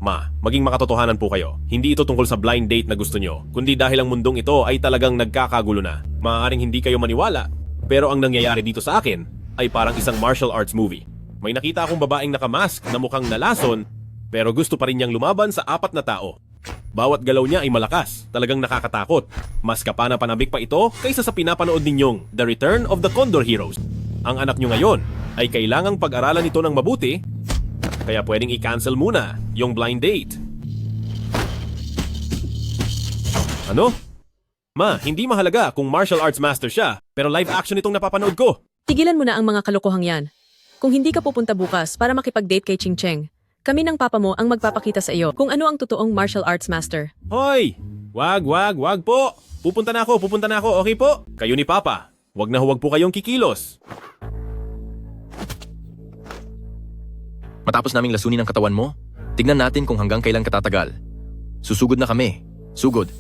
Ma, maging makatotohanan po kayo. Hindi ito tungkol sa blind date na gusto nyo, kundi dahil ang mundong ito ay talagang nagkakagulo na. Maaaring hindi kayo maniwala, pero ang nangyayari dito sa akin ay parang isang martial arts movie. May nakita akong babaeng nakamask na mukhang nalason, pero gusto pa rin niyang lumaban sa 4 na tao. Bawat galaw niya ay malakas, talagang nakakatakot. Mas kapana-panabik pa ito kaysa sa pinapanood ninyong The Return of the Condor Heroes. Ang anak nyo ngayon ay kailangang pag-aralan ito ng mabuti, kaya pwedeng i-cancel muna yung blind date. Ano? Ma, hindi mahalaga kung martial arts master siya, pero live action itong napapanood ko. Tigilan mo na ang mga kalokohang yan. Kung hindi ka pupunta bukas para makipag-date kay Ching Cheng, kami ng papa mo ang magpapakita sa iyo kung ano ang totoong martial arts master. Hoy! Wag po! Pupunta na ako, okay po? Kayo ni Papa, wag na huwag po kayong kikilos. Matapos naming lasunin ang katawan mo, tignan natin kung hanggang kailan katatagal. Susugod na kami. Sugod.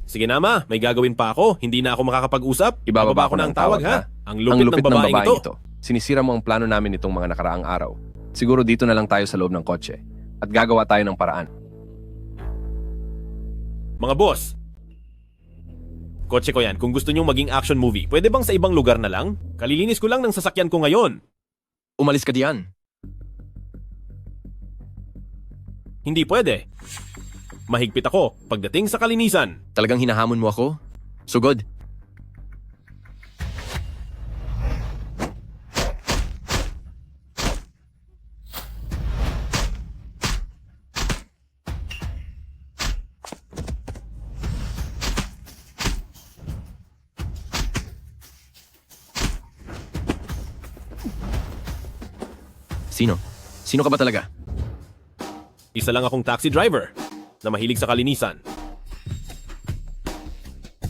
Sige na ma, may gagawin pa ako. Hindi na ako makakapag-usap. Ibababa ko na ang tawag ha. Ang Ang lupit ng babaeng ito. Sinisira mo ang plano namin itong mga nakaraang araw. Siguro dito na lang tayo sa loob ng kotse. At gagawa tayo ng paraan. Mga boss, kotse ko yan. Kung gusto nyong maging action movie, pwede bang sa ibang lugar na lang? Kalilinis ko lang ng sasakyan ko ngayon. Umalis ka diyan. Hindi pwede. Mahigpit ako pagdating sa kalinisan. Talagang hinahamon mo ako? Sugod. Sino? Sino ka ba talaga? Isa lang akong taxi driver na mahilig sa kalinisan.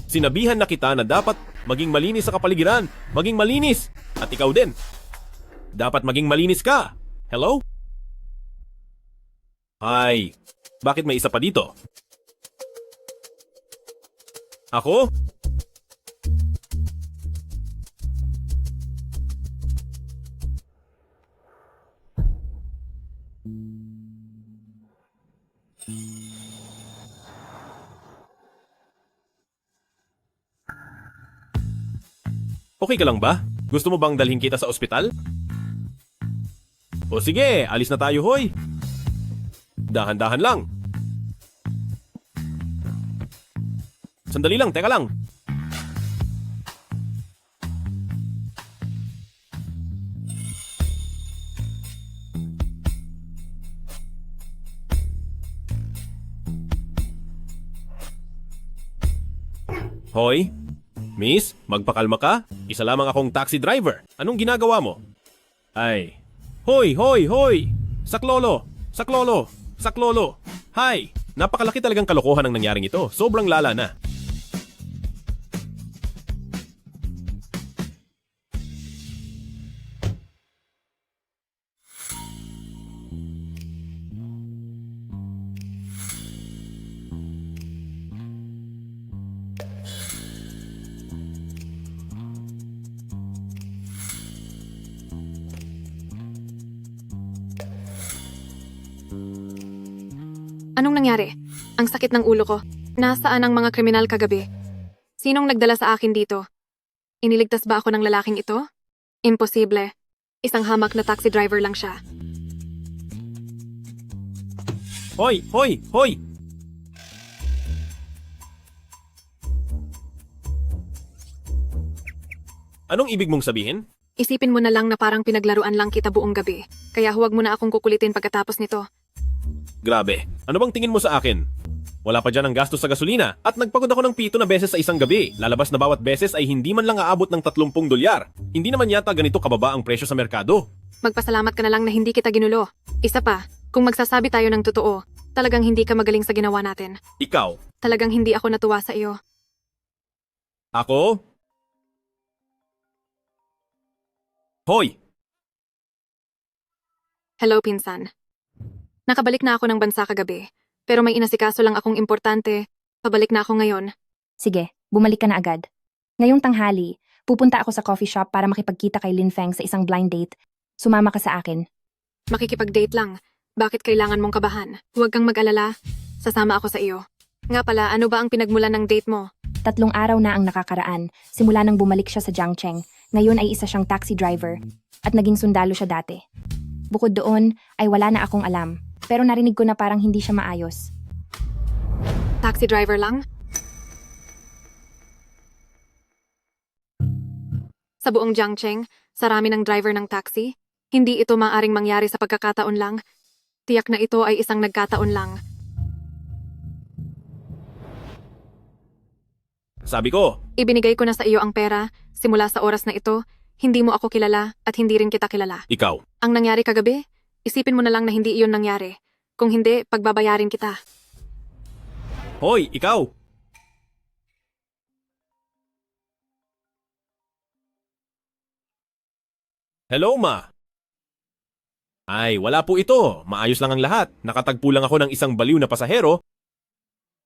Sinabihan na kita na dapat maging malinis sa kapaligiran. Maging malinis. At ikaw din. Dapat maging malinis ka. Hello? Ay, bakit may isa pa dito? Ako? Okay ka lang ba? Gusto mo bang dalhin kita sa ospital? O sige, alis na tayo hoy. Dahan-dahan lang. Sandali lang, teka lang. Hoy, Miss, magpakalma ka? Isa lamang akong taxi driver. Anong ginagawa mo? Ay. Hoy! Saklolo! Saklolo! Saklolo! Hay! Napakalaki talagang kalokohan ang nangyaring ito. Sobrang lala na. Anong nangyari? Ang sakit ng ulo ko. Nasaan ang mga kriminal kagabi? Sinong nagdala sa akin dito? Iniligtas ba ako ng lalaking ito? Imposible. Isang hamak na taxi driver lang siya. Hoy! Anong ibig mong sabihin? Isipin mo na lang na parang pinaglaruan lang kita buong gabi. Kaya huwag mo na akong kukulitin pagkatapos nito. Grabe. Ano bang tingin mo sa akin? Wala pa dyan ang gastos sa gasolina at nagpagod ako ng 7 na beses sa isang gabi. Lalabas na bawat beses ay hindi man lang aabot ng 30 dolyar. Hindi naman yata ganito kababa ang presyo sa merkado. Magpasalamat ka na lang na hindi kita ginulo. Isa pa, kung magsasabi tayo ng totoo, talagang hindi ka magaling sa ginawa natin. Ikaw? Talagang hindi ako natuwa sa iyo. Ako? Hoy! Hello, pinsan. Nakabalik na ako ng bansa kagabi, pero may inasikaso lang akong importante. Pabalik na ako ngayon. Sige, bumalik ka na agad. Ngayong tanghali, pupunta ako sa coffee shop para makipagkita kay Lin Feng sa isang blind date. Sumama ka sa akin. Makikipag-date lang. Bakit kailangan mong kabahan? Huwag kang mag-alala. Sasama ako sa iyo. Nga pala, ano ba ang pinagmulan ng date mo? 3 araw na ang nakakaraan, simula nang bumalik siya sa Jiangcheng. Ngayon ay isa siyang taxi driver at naging sundalo siya dati. Bukod doon, ay wala na akong alam. Pero narinig ko na parang hindi siya maayos. Taxi driver lang? Sa buong Jiangcheng, sarami ng driver ng taxi. Hindi ito maaring mangyari sa pagkakataon lang. Tiyak na ito ay isang nagkataon lang. Sabi ko, Ibinigay ko na sa iyo ang pera. Simula sa oras na ito, hindi mo ako kilala at hindi rin kita kilala. ikaw. Ang nangyari kagabi, isipin mo na lang na hindi iyon nangyari. Kung hindi, pagbabayarin kita. Hoy, ikaw! Hello, ma. Ay, wala po ito. Maayos lang ang lahat. Nakatagpo lang ako ng isang baliw na pasahero.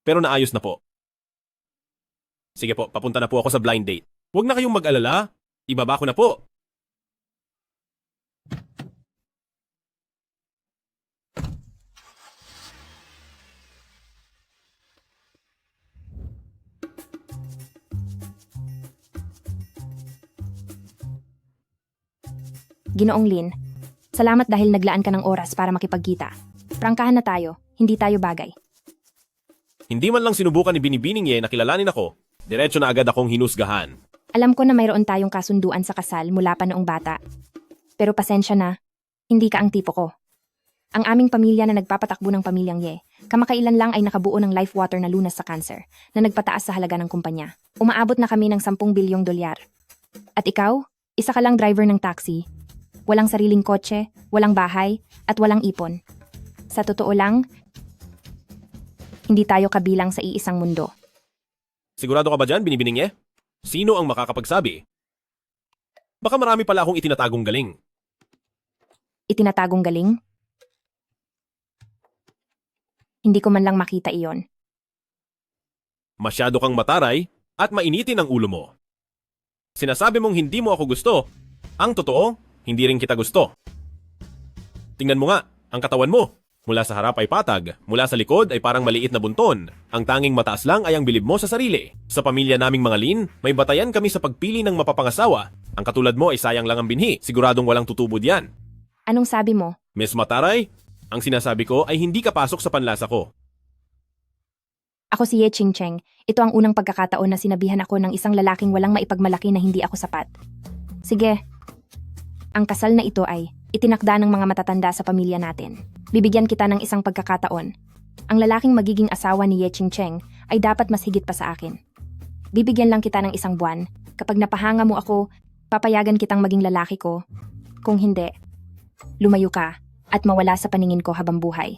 Pero naayos na po. Sige po, papunta na po ako sa blind date. Huwag na kayong mag-alala. Ibaba ko na po. Ginoong Lin, salamat dahil naglaan ka ng oras para makipagkita. Prangkahan na tayo, hindi tayo bagay. Hindi man lang sinubukan ni Binibining Ye na kilalanin ako. Diretso na agad akong hinusgahan. Alam ko na mayroon tayong kasunduan sa kasal mula pa noong bata. Pero pasensya na, hindi ka ang tipo ko. Ang aming pamilya na nagpapatakbo ng pamilyang Ye, kamakailan lang ay nakabuo ng life water na lunas sa cancer, na nagpataas sa halaga ng kumpanya. Umaabot na kami ng 10 bilyong dolyar. At ikaw, isa ka lang driver ng taxi. Walang sariling kotse, walang bahay, at walang ipon. Sa totoo lang, hindi tayo kabilang sa iisang mundo. Sigurado ka ba dyan, Binibining Ye? Sino ang makakapagsabi? Baka marami pala akong itinatagong galing. Itinatagong galing? Hindi ko man lang makita iyon. Masyado kang mataray at mainitin ang ulo mo. Sinasabi mong hindi mo ako gusto. Ang totoo, hindi rin kita gusto. Tingnan mo nga, ang katawan mo. Mula sa harap ay patag, mula sa likod ay parang maliit na bunton. Ang tanging mataas lang ay ang bilib mo sa sarili. Sa pamilya naming mga Lin, may batayan kami sa pagpili ng mapapangasawa. Ang katulad mo ay sayang lang ang binhi, siguradong walang tutubod yan. Anong sabi mo? Miss Mataray, ang sinasabi ko ay hindi ka pasok sa panlasa ko. Ako si Ye Chingcheng. Ito ang unang pagkakataon na sinabihan ako ng isang lalaking walang maipagmalaki na hindi ako sapat. Sige. Ang kasal na ito ay itinakda ng mga matatanda sa pamilya natin. Bibigyan kita ng isang pagkakataon. Ang lalaking magiging asawa ni Ye Chingcheng ay dapat mas higit pa sa akin. Bibigyan lang kita ng 1 buwan. Kapag napahanga mo ako, papayagan kitang maging lalaki ko. Kung hindi, lumayo ka at mawala sa paningin ko habang buhay.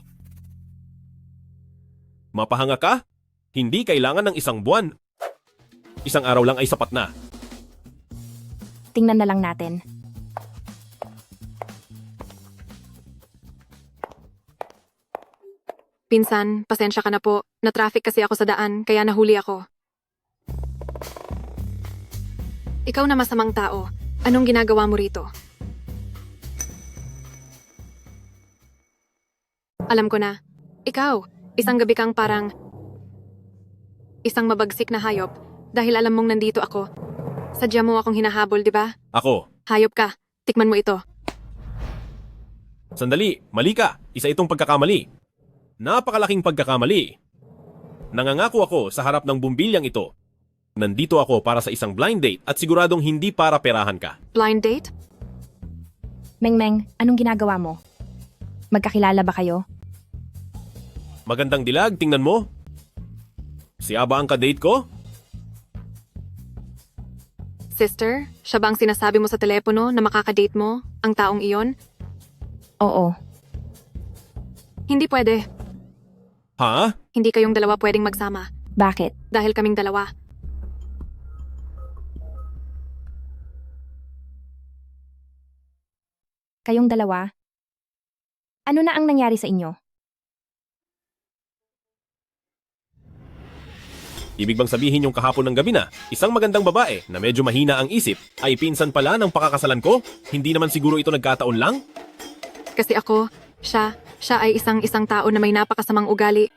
Mapahanga ka? Hindi kailangan ng 1 buwan. 1 araw lang ay sapat na. Tingnan na lang natin. Pinsan, pasensya ka na po. Na-traffic kasi ako sa daan, kaya nahuli ako. Ikaw na masamang tao. Anong ginagawa mo rito? Alam ko na. Ikaw, isang gabi kang parang isang mabagsik na hayop dahil alam mong nandito ako. Sadya mo akong hinahabol, di ba? Ako, Hayop ka. Tikman mo ito. sandali, mali ka. Isa itong pagkakamali. Napakalaking pagkakamali. Nangangako ako sa harap ng bumbilyang ito. Nandito ako para sa isang blind date at siguradong hindi para perahan ka. Blind date? Mengmeng, anong ginagawa mo? Magkakilala ba kayo? Magandang dilag, tingnan mo. Siya ba ang kadate ko? Sister, siya ba ang sinasabi mo sa telepono na makakadate mo, ang taong iyon? Oo. Hindi pwede. Ha? Hindi kayong dalawa pwedeng magsama. Bakit? Dahil kaming dalawa. Kayong dalawa? Ano na ang nangyari sa inyo? Ibig bang sabihin yung kahapon ng gabi na, isang magandang babae na medyo mahina ang isip ay pinsan pala ng pakakasalan ko? Hindi naman siguro ito nagkataon lang? Kasi siya ay isang tao na may napakasamang ugali.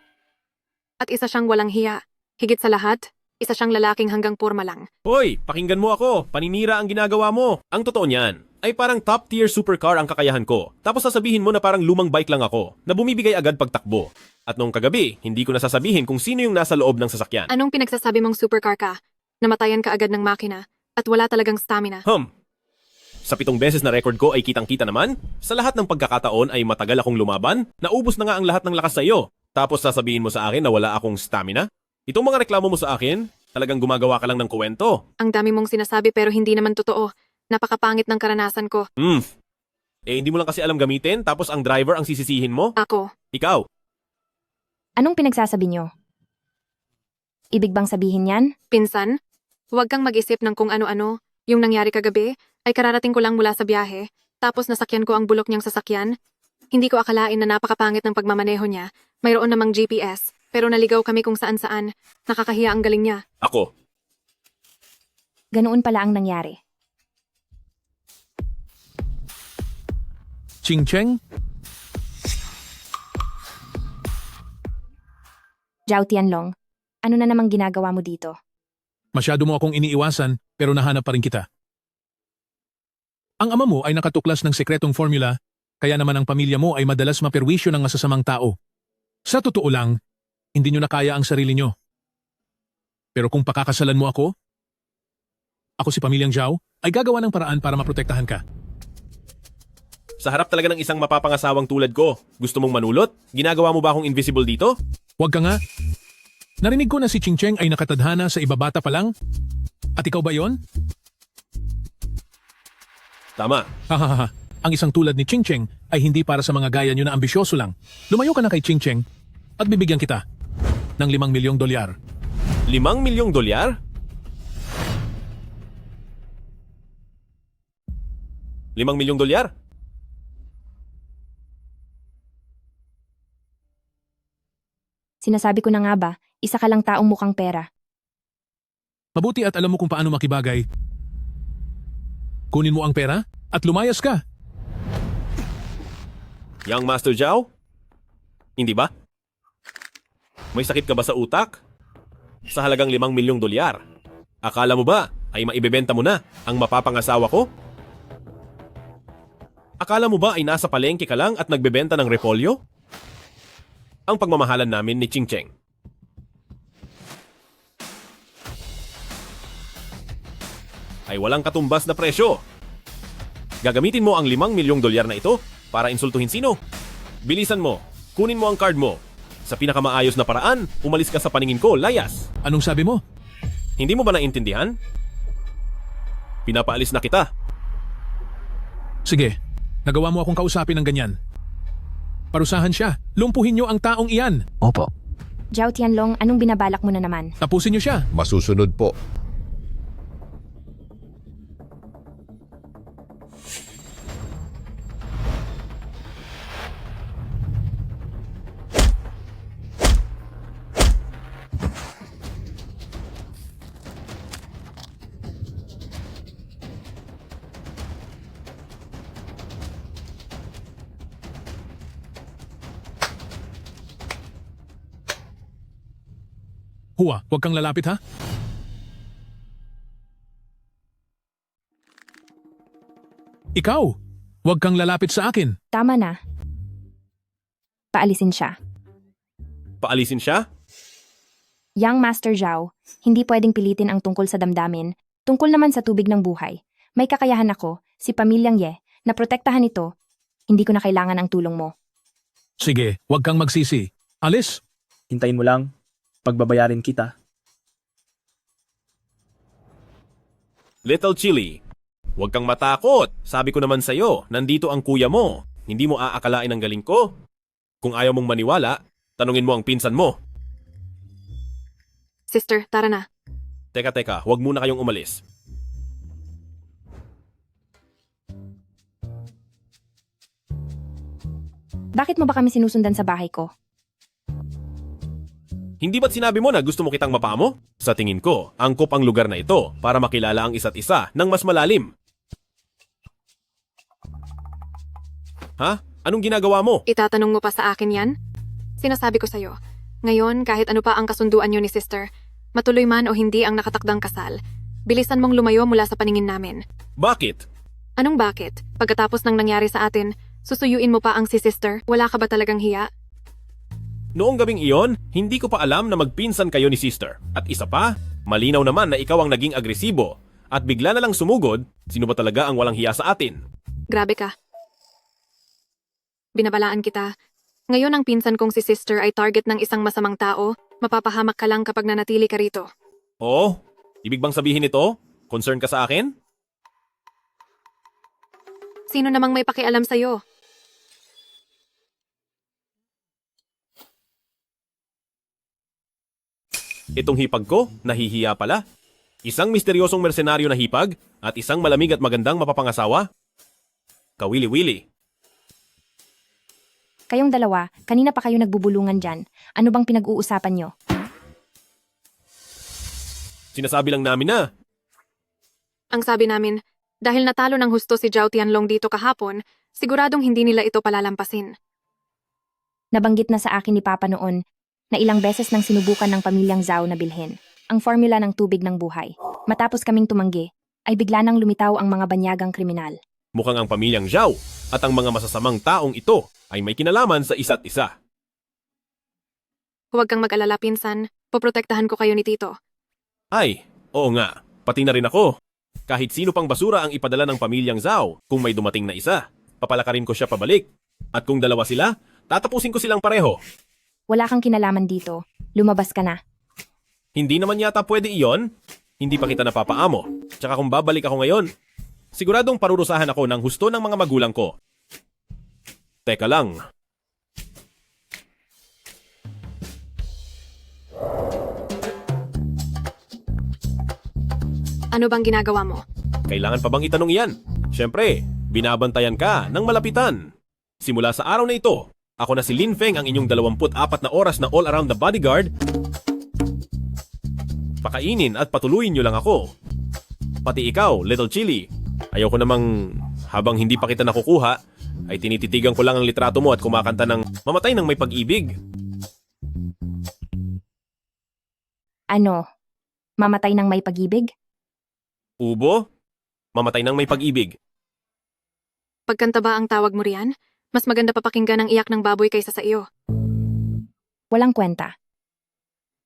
At isa siyang walang hiya. Higit sa lahat, isa siyang lalaking hanggang porma lang. Hoy, pakinggan mo ako. Paninira ang ginagawa mo. Ang totoo niyan ay parang top-tier supercar ang kakayahan ko. Tapos sasabihin mo na parang lumang bike lang ako, na bumibigay agad pagtakbo. At nung kagabi, hindi ko nasasabihin kung sino yung nasa loob ng sasakyan. Anong pinagsasabi mong supercar ka? Namatayan ka agad ng makina at wala talagang stamina. Sa 7 beses na record ko ay kitang-kita naman. Sa lahat ng pagkakataon ay matagal akong lumaban. Naubos na nga ang lahat ng lakas sa iyo. Tapos sasabihin mo sa akin na wala akong stamina? Itong mga reklamo mo sa akin, talagang gumagawa ka lang ng kuwento. Ang dami mong sinasabi pero hindi naman totoo. Napakapangit ng karanasan ko. Hindi mo lang kasi alam gamitin, tapos ang driver ang sisisihin mo? Ako, Ikaw. Anong pinagsasabi niyo? Ibig bang sabihin yan? pinsan, huwag kang mag-isip ng kung ano-ano. Yung nangyari kagabi ay kararating ko lang mula sa biyahe. Tapos nasakyan ko ang bulok niyang sasakyan. Hindi ko akalain na napakapangit ng pagmamaneho niya. Mayroon namang GPS, pero naligaw kami kung saan-saan. Nakakahiya ang galing niya. Ako. Ganoon pala ang nangyari. Ching Cheng? Zhao Tianlong, ano na namang ginagawa mo dito? Masyado mo akong iniiwasan pero nahanap pa rin kita. Ang ama mo ay nakatuklas ng sekretong formula, kaya naman ang pamilya mo ay madalas maperwisyo ng masasamang tao. Sa totoo lang, hindi nyo na kaya ang sarili nyo. Pero kung pakakasalan mo ako si pamilyang Zhao, ay gagawa ng paraan para maprotektahan ka. Sa harap talaga ng isang mapapangasawang tulad ko, gusto mong manulot? Ginagawa mo ba akong invisible dito? Huwag ka nga. Narinig ko na si Ching Cheng ay nakatadhana sa ibabata pa lang. At ikaw ba yon? Tama. Hahaha. Ang isang tulad ni Ching Cheng ay hindi para sa mga gaya nyo na ambisyoso lang. Lumayo ka na kay Ching Cheng at bibigyan kita ng $5 milyong. $5 milyong? $5 milyong? Sinasabi ko na nga ba, isa ka lang taong mukhang pera. Mabuti at alam mo kung paano makibagay. Kunin mo ang pera at lumayas ka. Young Master Zhao? Hindi ba? May sakit ka ba sa utak? Sa halagang $5 milyong, akala mo ba ay maibebenta mo na ang mapapangasawa ko? Akala mo ba ay nasa palengke ka lang at nagbebenta ng repolyo? Ang pagmamahalan namin ni Ching Cheng. Ay walang katumbas na presyo. Gagamitin mo ang $5 milyong na ito para insultuhin sino? Bilisan mo, kunin mo ang card mo. Sa pinakamaayos na paraan, umalis ka sa paningin ko, layas. Anong sabi mo? Hindi mo ba naintindihan? Pinapaalis na kita. Sige, nagawa mo akong kausapin ng ganyan. Parusahan siya. Lumpuhin niyo ang taong iyan. Opo. Zhao Tianlong, anong binabalak mo na naman? Tapusin niyo siya. Masusunod po. Huwa, huwag kang lalapit ha. Ikaw, huwag kang lalapit sa akin. Tama na. Paalisin siya. Paalisin siya? Young Master Zhao, hindi pwedeng pilitin ang tungkol sa damdamin, tungkol naman sa tubig ng buhay. May kakayahan ako, si Pamilyang Ye, na protektahan ito. Hindi ko na kailangan ang tulong mo. Sige, huwag kang magsisi. Alis. Hintayin mo lang. Pagbabayarin kita. Little Chili, huwag kang matakot. Sabi ko naman sa'yo, nandito ang kuya mo. Hindi mo aakalain ang galing ko. Kung ayaw mong maniwala, tanungin mo ang pinsan mo. Sister, tara na. Teka, huwag muna kayong umalis. Bakit mo ba kami sinusundan sa bahay ko? Hindi ba't sinabi mo na gusto mo kitang mapamo? Sa tingin ko, angkop ang lugar na ito para makilala ang isa't isa ng mas malalim. Ha? Anong ginagawa mo? Itatanong mo pa sa akin yan? Sinasabi ko sa'yo, ngayon kahit ano pa ang kasunduan niyo ni sister, matuloy man o hindi ang nakatakdang kasal, bilisan mong lumayo mula sa paningin namin. Bakit? Anong bakit? Pagkatapos ng nangyari sa atin, susuyuin mo pa ang si sister, wala ka ba talagang hiya? Noong gabing iyon, hindi ko pa alam na magpinsan kayo ni sister. At isa pa, malinaw naman na ikaw ang naging agresibo. At bigla na lang sumugod, sino ba talaga ang walang hiya sa atin? Grabe ka. Binabalaan kita. Ngayon ang pinsan kong si sister ay target ng isang masamang tao, mapapahamak ka lang kapag nanatili ka rito. Oo? Ibig bang sabihin ito? Concern ka sa akin? Sino namang may pakialam sa'yo? Itong hipag ko, nahihiya pala. Isang misteryosong mersenaryo na hipag at isang malamig at magandang mapapangasawa. Kawili-wili. Kayong dalawa, kanina pa kayo nagbubulungan dyan. Ano bang pinag-uusapan nyo? Sinasabi lang namin na, Ang sabi namin, dahil natalo ng husto si Zhao Tianlong dito kahapon, siguradong hindi nila ito palalampasin. Nabanggit na sa akin ni Papa noon na ilang beses nang sinubukan ng pamilyang Zhao na bilhin ang formula ng tubig ng buhay. Matapos kaming tumanggi, ay bigla nang lumitaw ang mga banyagang kriminal. mukhang ang pamilyang Zhao at ang mga masasamang taong ito ay may kinalaman sa isa't isa. Huwag kang mag-alala, pinsan. Poprotektahan ko kayo ni Tito. Ay, oo nga, pati na rin ako. Kahit sino pang basura ang ipadala ng pamilyang Zhao kung may dumating na isa, papalakarin ko siya pabalik. At kung dalawa sila, tatapusin ko silang pareho. Wala kang kinalaman dito. Lumabas ka na. Hindi naman yata pwede iyon. Hindi pa kita napapaamo. Tsaka kung babalik ako ngayon, siguradong parurusahan ako ng husto ng mga magulang ko. Teka lang. Ano bang ginagawa mo? Kailangan pa bang itanong iyan? Siyempre, binabantayan ka ng malapitan. Simula sa araw na ito, ako na si Lin Feng ang inyong 24 na oras na all around the bodyguard. Pakainin at patuluyin nyo lang ako. Pati ikaw, Little Chili. Ayoko namang habang hindi pa kita nakukuha, ay tinititigan ko lang ang litrato mo at kumakanta ng mamatay ng may pag-ibig. Ano? Mamatay ng may pag-ibig? Ubo? Mamatay ng may pag-ibig. Pagkanta ba ang tawag mo riyan? Mas maganda pa pakinggan ang iyak ng baboy kaysa sa iyo. Walang kwenta.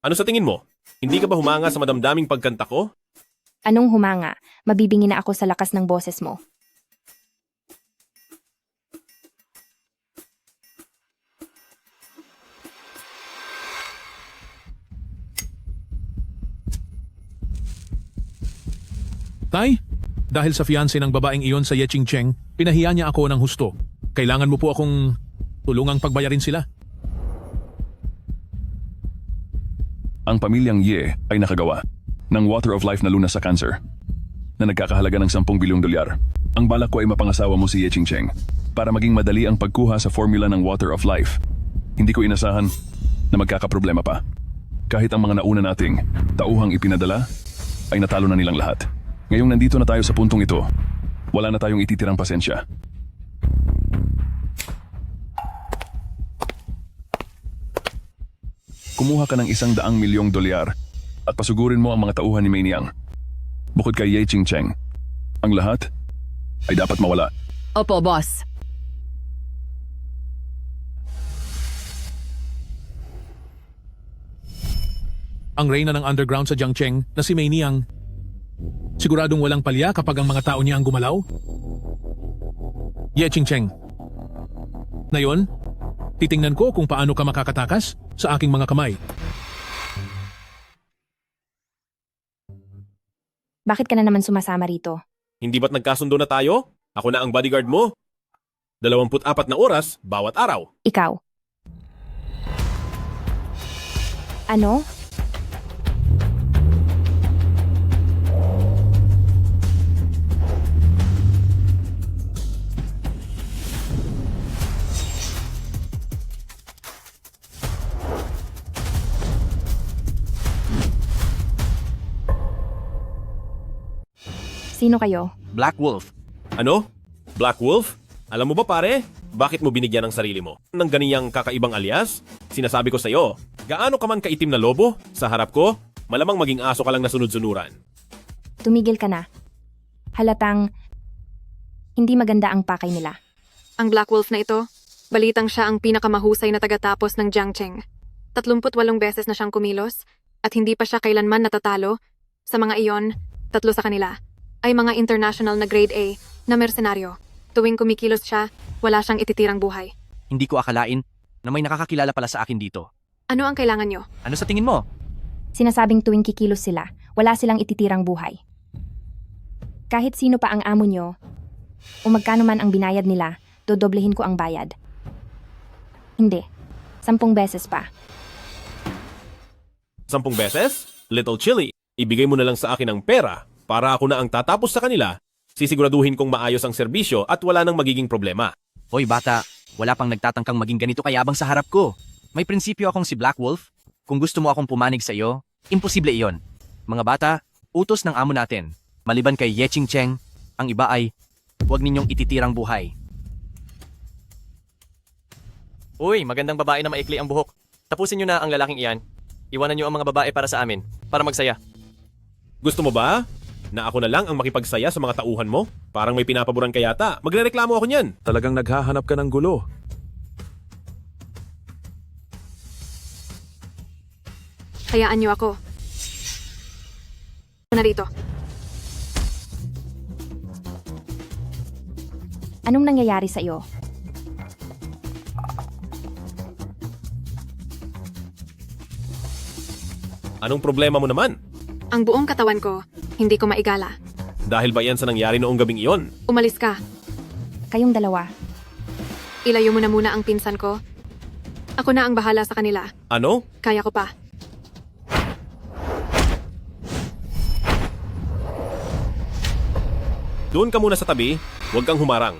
Ano sa tingin mo? Hindi ka ba humanga sa madamdaming pagkanta ko? Anong humanga? Mabibingi na ako sa lakas ng boses mo. Tay, dahil sa fiancé ng babaeng iyon sa Ye Ching Cheng, pinahiya niya ako ng husto. Kailangan mo po akong tulungang pagbayarin sila. Ang pamilyang Ye ay nakagawa ng Water of Life na lunas sa cancer na nagkakahalaga ng 10 bilyong dolyar. Ang balak ko ay mapangasawa mo si Ye Ching Cheng para maging madali ang pagkuha sa formula ng Water of Life. Hindi ko inasahan na magkakaproblema pa. Kahit ang mga nauna nating tauhang ipinadala ay natalo na nilang lahat. Ngayong nandito na tayo sa puntong ito, wala na tayong ititirang pasensya. Kumuha ka ng 100 milyong dolyar at pasugurin mo ang mga tauhan ni Mainiang. Bukod kay Ye Ching Cheng, ang lahat ay dapat mawala. Opo, boss. Ang reyna ng underground sa Jiangcheng na si Mei Niang. Siguradong walang palya kapag ang mga tao niya ang gumalaw? Ye Ching Cheng. Ngayon, titingnan ko kung paano ka makakatakas sa aking mga kamay. Bakit ka na naman sumasama rito? Hindi ba't nagkasundo na tayo? Ako na ang bodyguard mo. 24 na oras bawat araw. Ikaw. Ano? Sino kayo? Black Wolf. Ano? Black Wolf? Alam mo ba pare? Bakit mo binigyan ng sarili mo ng ganiyang kakaibang alias? Sinasabi ko sa'yo, gaano ka man kaitim na lobo, sa harap ko, malamang maging aso ka lang na sunod-sunuran. Tumigil ka na. Halatang hindi maganda ang pakay nila. Ang Black Wolf na ito, balitang siya ang pinakamahusay na tagatapos ng Jiangcheng. 38 beses na siyang kumilos at hindi pa siya kailanman natatalo. Sa mga iyon, 3 sa kanila ay mga international na grade A na mersenaryo. Tuwing kumikilos siya, wala siyang ititirang buhay. Hindi ko akalain na may nakakakilala pala sa akin dito. Ano ang kailangan nyo? Ano sa tingin mo? Sinasabing tuwing kikilos sila, wala silang ititirang buhay. Kahit sino pa ang amo nyo, o magkano man ang binayad nila, dodoblehin ko ang bayad. Hindi. 10 beses pa. 10 beses? Little Chili, ibigay mo na lang sa akin ang pera para ako na ang tatapos sa kanila. Sisiguraduhin kong maayos ang serbisyo at wala nang magiging problema. Hoy bata, wala pang nagtatangkang maging ganito kayabang sa harap ko. May prinsipyo akong si Black Wolf. Kung gusto mo akong pumanig sa iyo, imposible iyon. Mga bata, utos ng amo natin. Maliban kay Ye Ching, ang iba ay, huwag ninyong ititirang buhay. Uy, magandang babae na maikli ang buhok. Tapusin nyo na ang lalaking iyan. Iwanan nyo ang mga babae para sa amin, para magsaya. Gusto mo ba na ako na lang ang makipagsaya sa mga tauhan mo? Parang may pinapaboran ka yata. Magrereklamo ako niyan. Talagang naghahanap ka ng gulo. Hayaan nyo ako. Narito. Anong nangyayari sa iyo? Anong problema mo naman? Ang buong katawan ko, hindi ko maigala. Dahil ba yan sa nangyari noong gabing iyon? Umalis ka. Kayong dalawa. Ilayo mo na muna ang pinsan ko. Ako na ang bahala sa kanila. Ano? Kaya ko pa. Doon ka muna sa tabi, huwag kang humarang.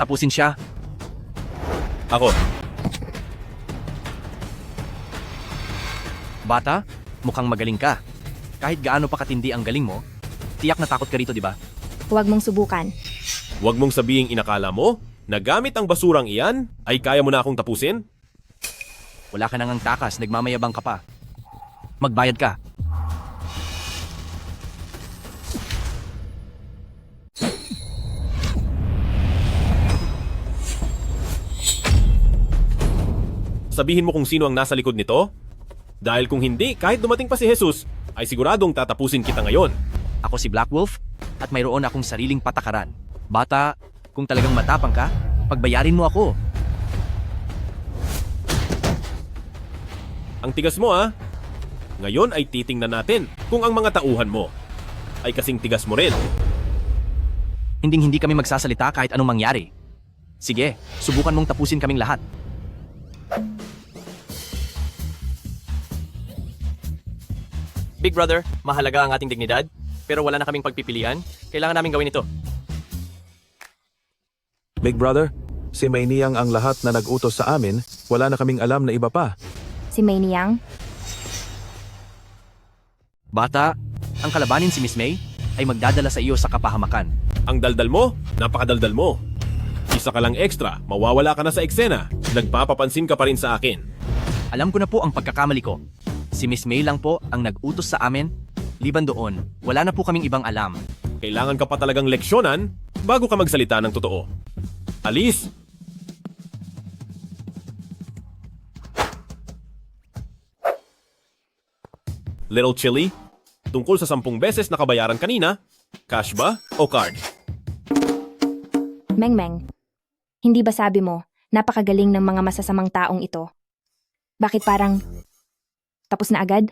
Tapusin siya. Ako. Bata, mukhang magaling ka. Kahit gaano pa katindi ang galing mo, tiyak na takot ka rito, di ba? Huwag mong subukan. Huwag mong sabihing inakala mo na gamit ang basurang iyan ay kaya mo na akong tapusin? Wala ka nang takas, nagmamayabang ka pa. Magbayad ka. Sabihin mo kung sino ang nasa likod nito? Dahil kung hindi, kahit dumating pa si Jesus, ay siguradong tatapusin kita ngayon. Ako si Black Wolf at mayroon akong sariling patakaran. Bata, kung talagang matapang ka, pagbayarin mo ako. Ang tigas mo ah. Ngayon ay titingnan natin kung ang mga tauhan mo ay kasing tigas mo rin. Hindi kami magsasalita kahit anong mangyari. Sige, subukan mong tapusin kaming lahat. Big Brother, mahalaga ang ating dignidad, pero wala na kaming pagpipilian. Kailangan namin gawin ito. Big Brother, si May Niyang ang lahat na nag-utos sa amin, wala na kaming alam na iba pa. Si May Niyang? Bata, ang kalabanin si Miss May ay magdadala sa iyo sa kapahamakan. Ang daldal mo, napakadaldal mo. Isa ka lang extra, mawawala ka na sa eksena. Nagpapapansin ka pa rin sa akin. Alam ko na po ang pagkakamali ko. Si Miss May lang po ang nag-utos sa amin. Liban doon, wala na po kaming ibang alam. Kailangan ka pa talagang leksyonan bago ka magsalita ng totoo. Alis! Little Chili, tungkol sa 10 beses na kabayaran kanina, cash ba o card? Mengmeng, hindi ba sabi mo, napakagaling ng mga masasamang taong ito? Bakit parang tapos na agad?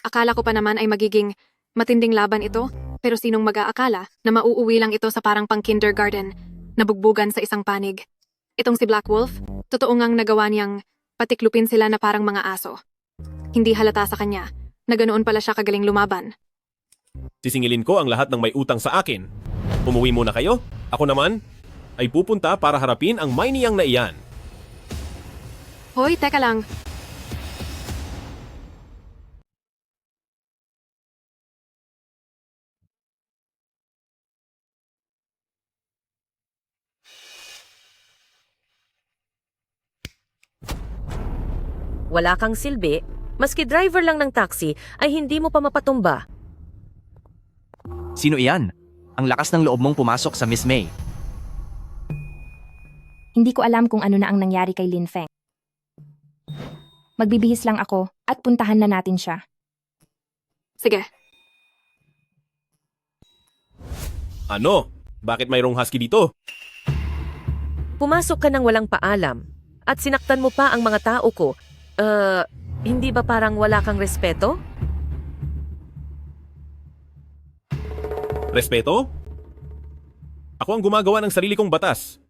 Akala ko pa naman ay magiging matinding laban ito, pero sinong mag-aakala na mauuwi lang ito sa parang pang-kindergarten na bugbugan sa isang panig. Itong si Black Wolf, totoo ngang nagawa niyang Patiklupin sila na parang mga aso. Hindi halata sa kanya na ganoon pala siya kagaling lumaban. Sisingilin ko ang lahat ng may utang sa akin. Umuwi muna kayo. Ako naman ay pupunta para harapin ang may niyang na iyan. Hoy, teka lang. Wala kang silbi, maski driver lang ng taxi ay hindi mo pa mapatumba. Sino iyan? Ang lakas ng loob mong pumasok sa Miss May. Hindi ko alam kung ano na ang nangyari kay Lin Feng. Magbibihis lang ako at puntahan na natin siya. Sige, Ano? Bakit mayroong husky dito? Pumasok ka ng walang paalam at sinaktan mo pa ang mga tao ko. Hindi ba parang wala kang respeto? Respeto? Ako ang gumagawa ng sarili kong batas.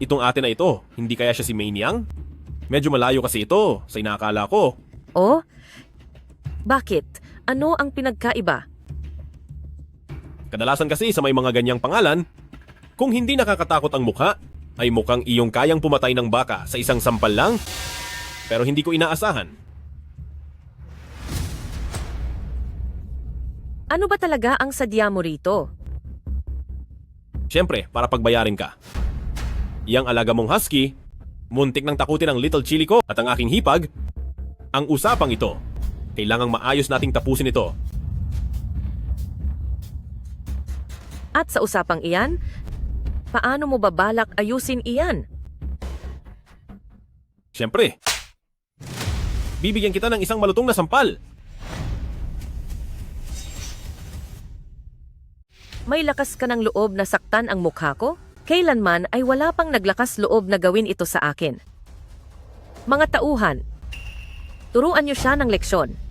Itong ate na ito, hindi kaya siya si Mainiang? Medyo malayo kasi ito sa inakala ko. Oh? Bakit? Ano ang pinagkaiba? Kadalasan kasi sa may mga ganyang pangalan, kung hindi nakakatakot ang mukha, ay mukhang iyong kayang pumatay ng baka sa isang sampal lang. Pero hindi ko inaasahan. Ano ba talaga ang sadya mo rito? Siyempre, para pagbayarin ka. Iyang alaga mong husky, muntik nang takutin ang little chili ko at ang aking hipag. Ang usapang ito, kailangang maayos nating tapusin ito. At sa usapang iyan, paano mo babalak ayusin iyan? Siyempre, bibigyan kita ng isang malutong na sampal. May lakas ka ng loob na saktan ang mukha ko? Kailanman ay wala pang naglakas loob na gawin ito sa akin. Mga tauhan, turuan niyo siya ng leksyon.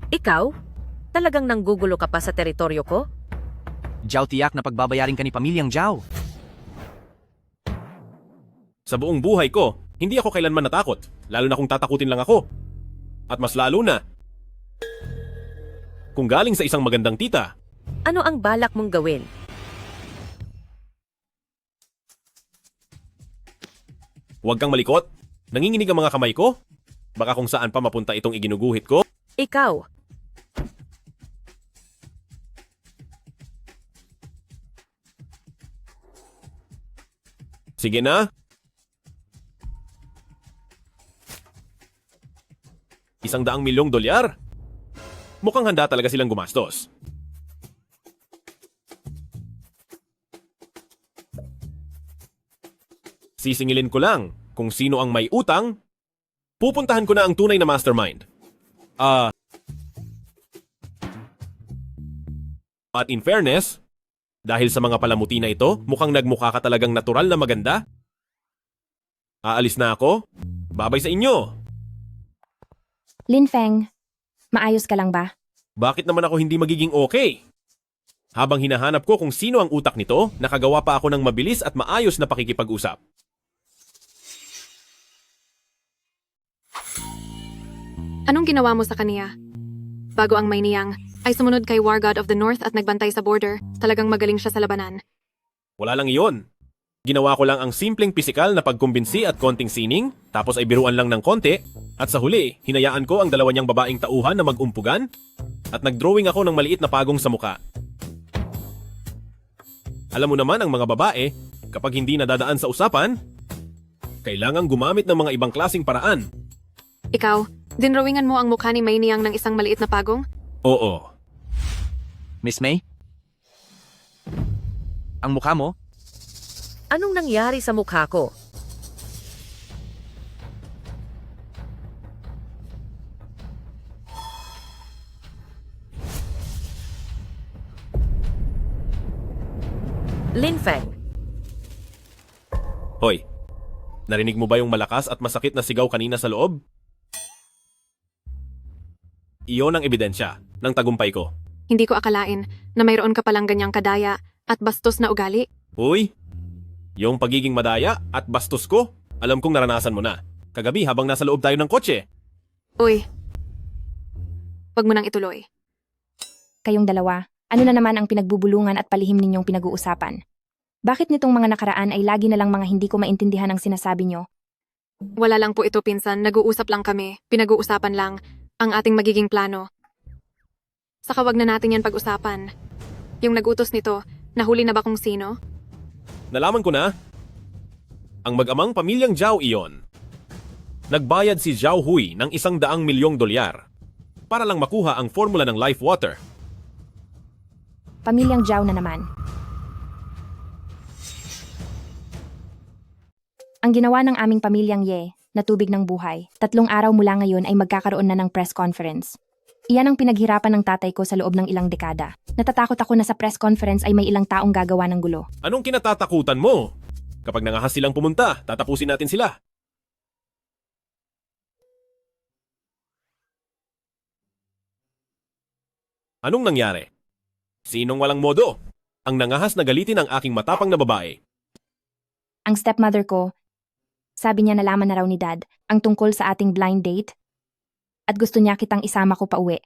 Ikaw? Talagang nanggugulo ka pa sa teritoryo ko? Jiao, tiyak na pagbabayarin ka ni Pamilyang Jiao. Sa buong buhay ko, hindi ako kailanman natakot, lalo na kung tatakutin lang ako. At mas lalo na, kung galing sa isang magandang tita. Ano ang balak mong gawin? Huwag kang malikot. Nanginginig ang mga kamay ko. Baka kung saan pa mapunta itong iginuguhit ko. Ikaw, Sige na. $100,000,000? Mukhang handa talaga silang gumastos. Sisingilin ko lang kung sino ang may utang. Pupuntahan ko na ang tunay na mastermind. At in fairness, dahil sa mga palamuti na ito, mukhang nagmukha ka talagang natural na maganda. Aalis na ako. Babay sa inyo. Lin Feng, maayos ka lang ba? Bakit naman ako hindi magiging okay? Habang hinahanap ko kung sino ang utak nito, nakagawa pa ako ng mabilis at maayos na pakikipag-usap. anong ginawa mo sa kaniya? Bago ang Mayniyang, ay sumunod kay War God of the North at nagbantay sa border. Talagang magaling siya sa labanan. Wala lang iyon. Ginawa ko lang ang simpleng pisikal na pagkumbinsi at konting sining, tapos ay biruan lang ng konti, at sa huli, hinayaan ko ang dalawa niyang babaeng tauhan na mag-umpugan, at nag-drawing ako ng maliit na pagong sa muka. Alam mo naman ang mga babae, kapag hindi nadadaan sa usapan, kailangang gumamit ng mga ibang klasing paraan. Ikaw, dinrawingan mo ang mukha ni Mayniyang ng isang maliit na pagong? Oo. Miss May? Ang mukha mo? Anong nangyari sa mukha ko? Lin Feng, Hoy, narinig mo ba yung malakas at masakit na sigaw kanina sa loob? Iyon ang ebidensya ng tagumpay ko. Hindi ko akalain na mayroon ka palang ganyang kadaya at bastos na ugali. Uy, yung pagiging madaya at bastos ko, alam kong naranasan mo na. Kagabi habang nasa loob tayo ng kotse. Uy, wag mo nang ituloy. Kayong dalawa, ano na naman ang pinagbubulungan at palihim ninyong pinag-uusapan? Bakit nitong mga nakaraan ay lagi na lang mga hindi ko maintindihan ang sinasabi nyo? Wala lang po ito, pinsan. Nag-uusap lang kami. Pinag-uusapan lang ang ating magiging plano. Saka wag na natin yan pag-usapan. Yung nag-utos nito, nahuli na ba kung sino? Nalaman ko na. Ang mag-amang pamilyang Zhao iyon. Nagbayad si Zhao Hui ng $100 milyong para lang makuha ang formula ng life water. Pamilyang Zhao na naman. Ang ginawa ng aming pamilyang Ye, na tubig ng buhay, 3 araw mula ngayon ay magkakaroon na ng press conference. Iyan ang pinaghirapan ng tatay ko sa loob ng ilang dekada. Natatakot ako na sa press conference ay may ilang taong gagawa ng gulo. Anong kinatatakutan mo? Kapag nangahas silang pumunta, tatapusin natin sila. Anong nangyari? Sinong walang modo? Ang nangahas na galitin ang aking matapang na babae. Ang stepmother ko, sabi niya nalaman na raw ni Dad ang tungkol sa ating blind date at gusto niya kitang isama ko pa uwi.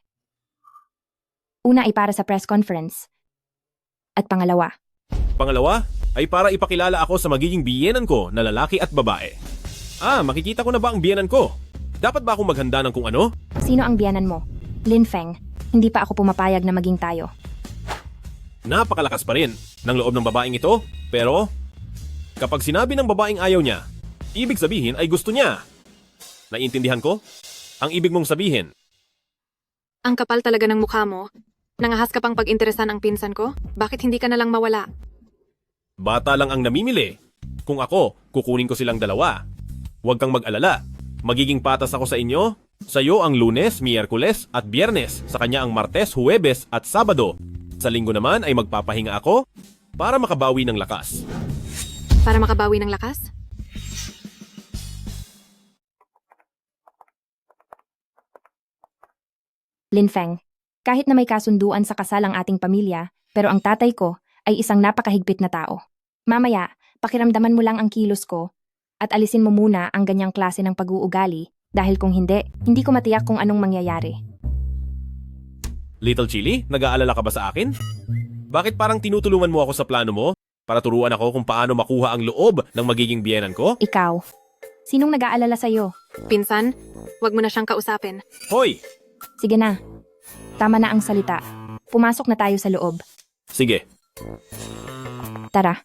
Una ay para sa press conference. At pangalawa, Pangalawa ay para ipakilala ako sa magiging biyenan ko na lalaki at babae. Makikita ko na ba ang biyenan ko? Dapat ba akong maghanda ng kung ano? sino ang biyanan mo? Lin Feng, hindi pa ako pumapayag na maging tayo. Napakalakas pa rin ng loob ng babaeng ito, pero kapag sinabi ng babaeng ayaw niya, ibig sabihin ay gusto niya. Naiintindihan ko? Ang ibig mong sabihin, Ang kapal talaga ng mukha mo. Nangahas ka pang pag-interesan ang pinsan ko? Bakit hindi ka na lang mawala? bata lang ang namimili. Kung ako, kukunin ko silang dalawa. Huwag kang mag-alala. Magiging patas ako sa inyo. Sa'yo ang Lunes, Miyerkules at Biyernes. Sa kanya ang Martes, Huwebes at Sabado. Sa linggo naman ay magpapahinga ako para makabawi ng lakas. Para makabawi ng lakas? Lin Feng, kahit na may kasunduan sa kasal ang ating pamilya, pero ang tatay ko ay isang napakahigpit na tao. Mamaya, pakiramdaman mo lang ang kilos ko at alisin mo muna ang ganyang klase ng pag-uugali dahil kung hindi ko matiyak kung anong mangyayari. Little Chili, nag-aalala ka ba sa akin? Bakit parang tinutulungan mo ako sa plano mo para turuan ako kung paano makuha ang loob ng magiging biyenan ko? Ikaw, sinong nag-aalala sa'yo? Pinsan, wag mo na siyang kausapin. Hoy! Sige na, tama na ang salita. Pumasok na tayo sa loob. Sige. Tara.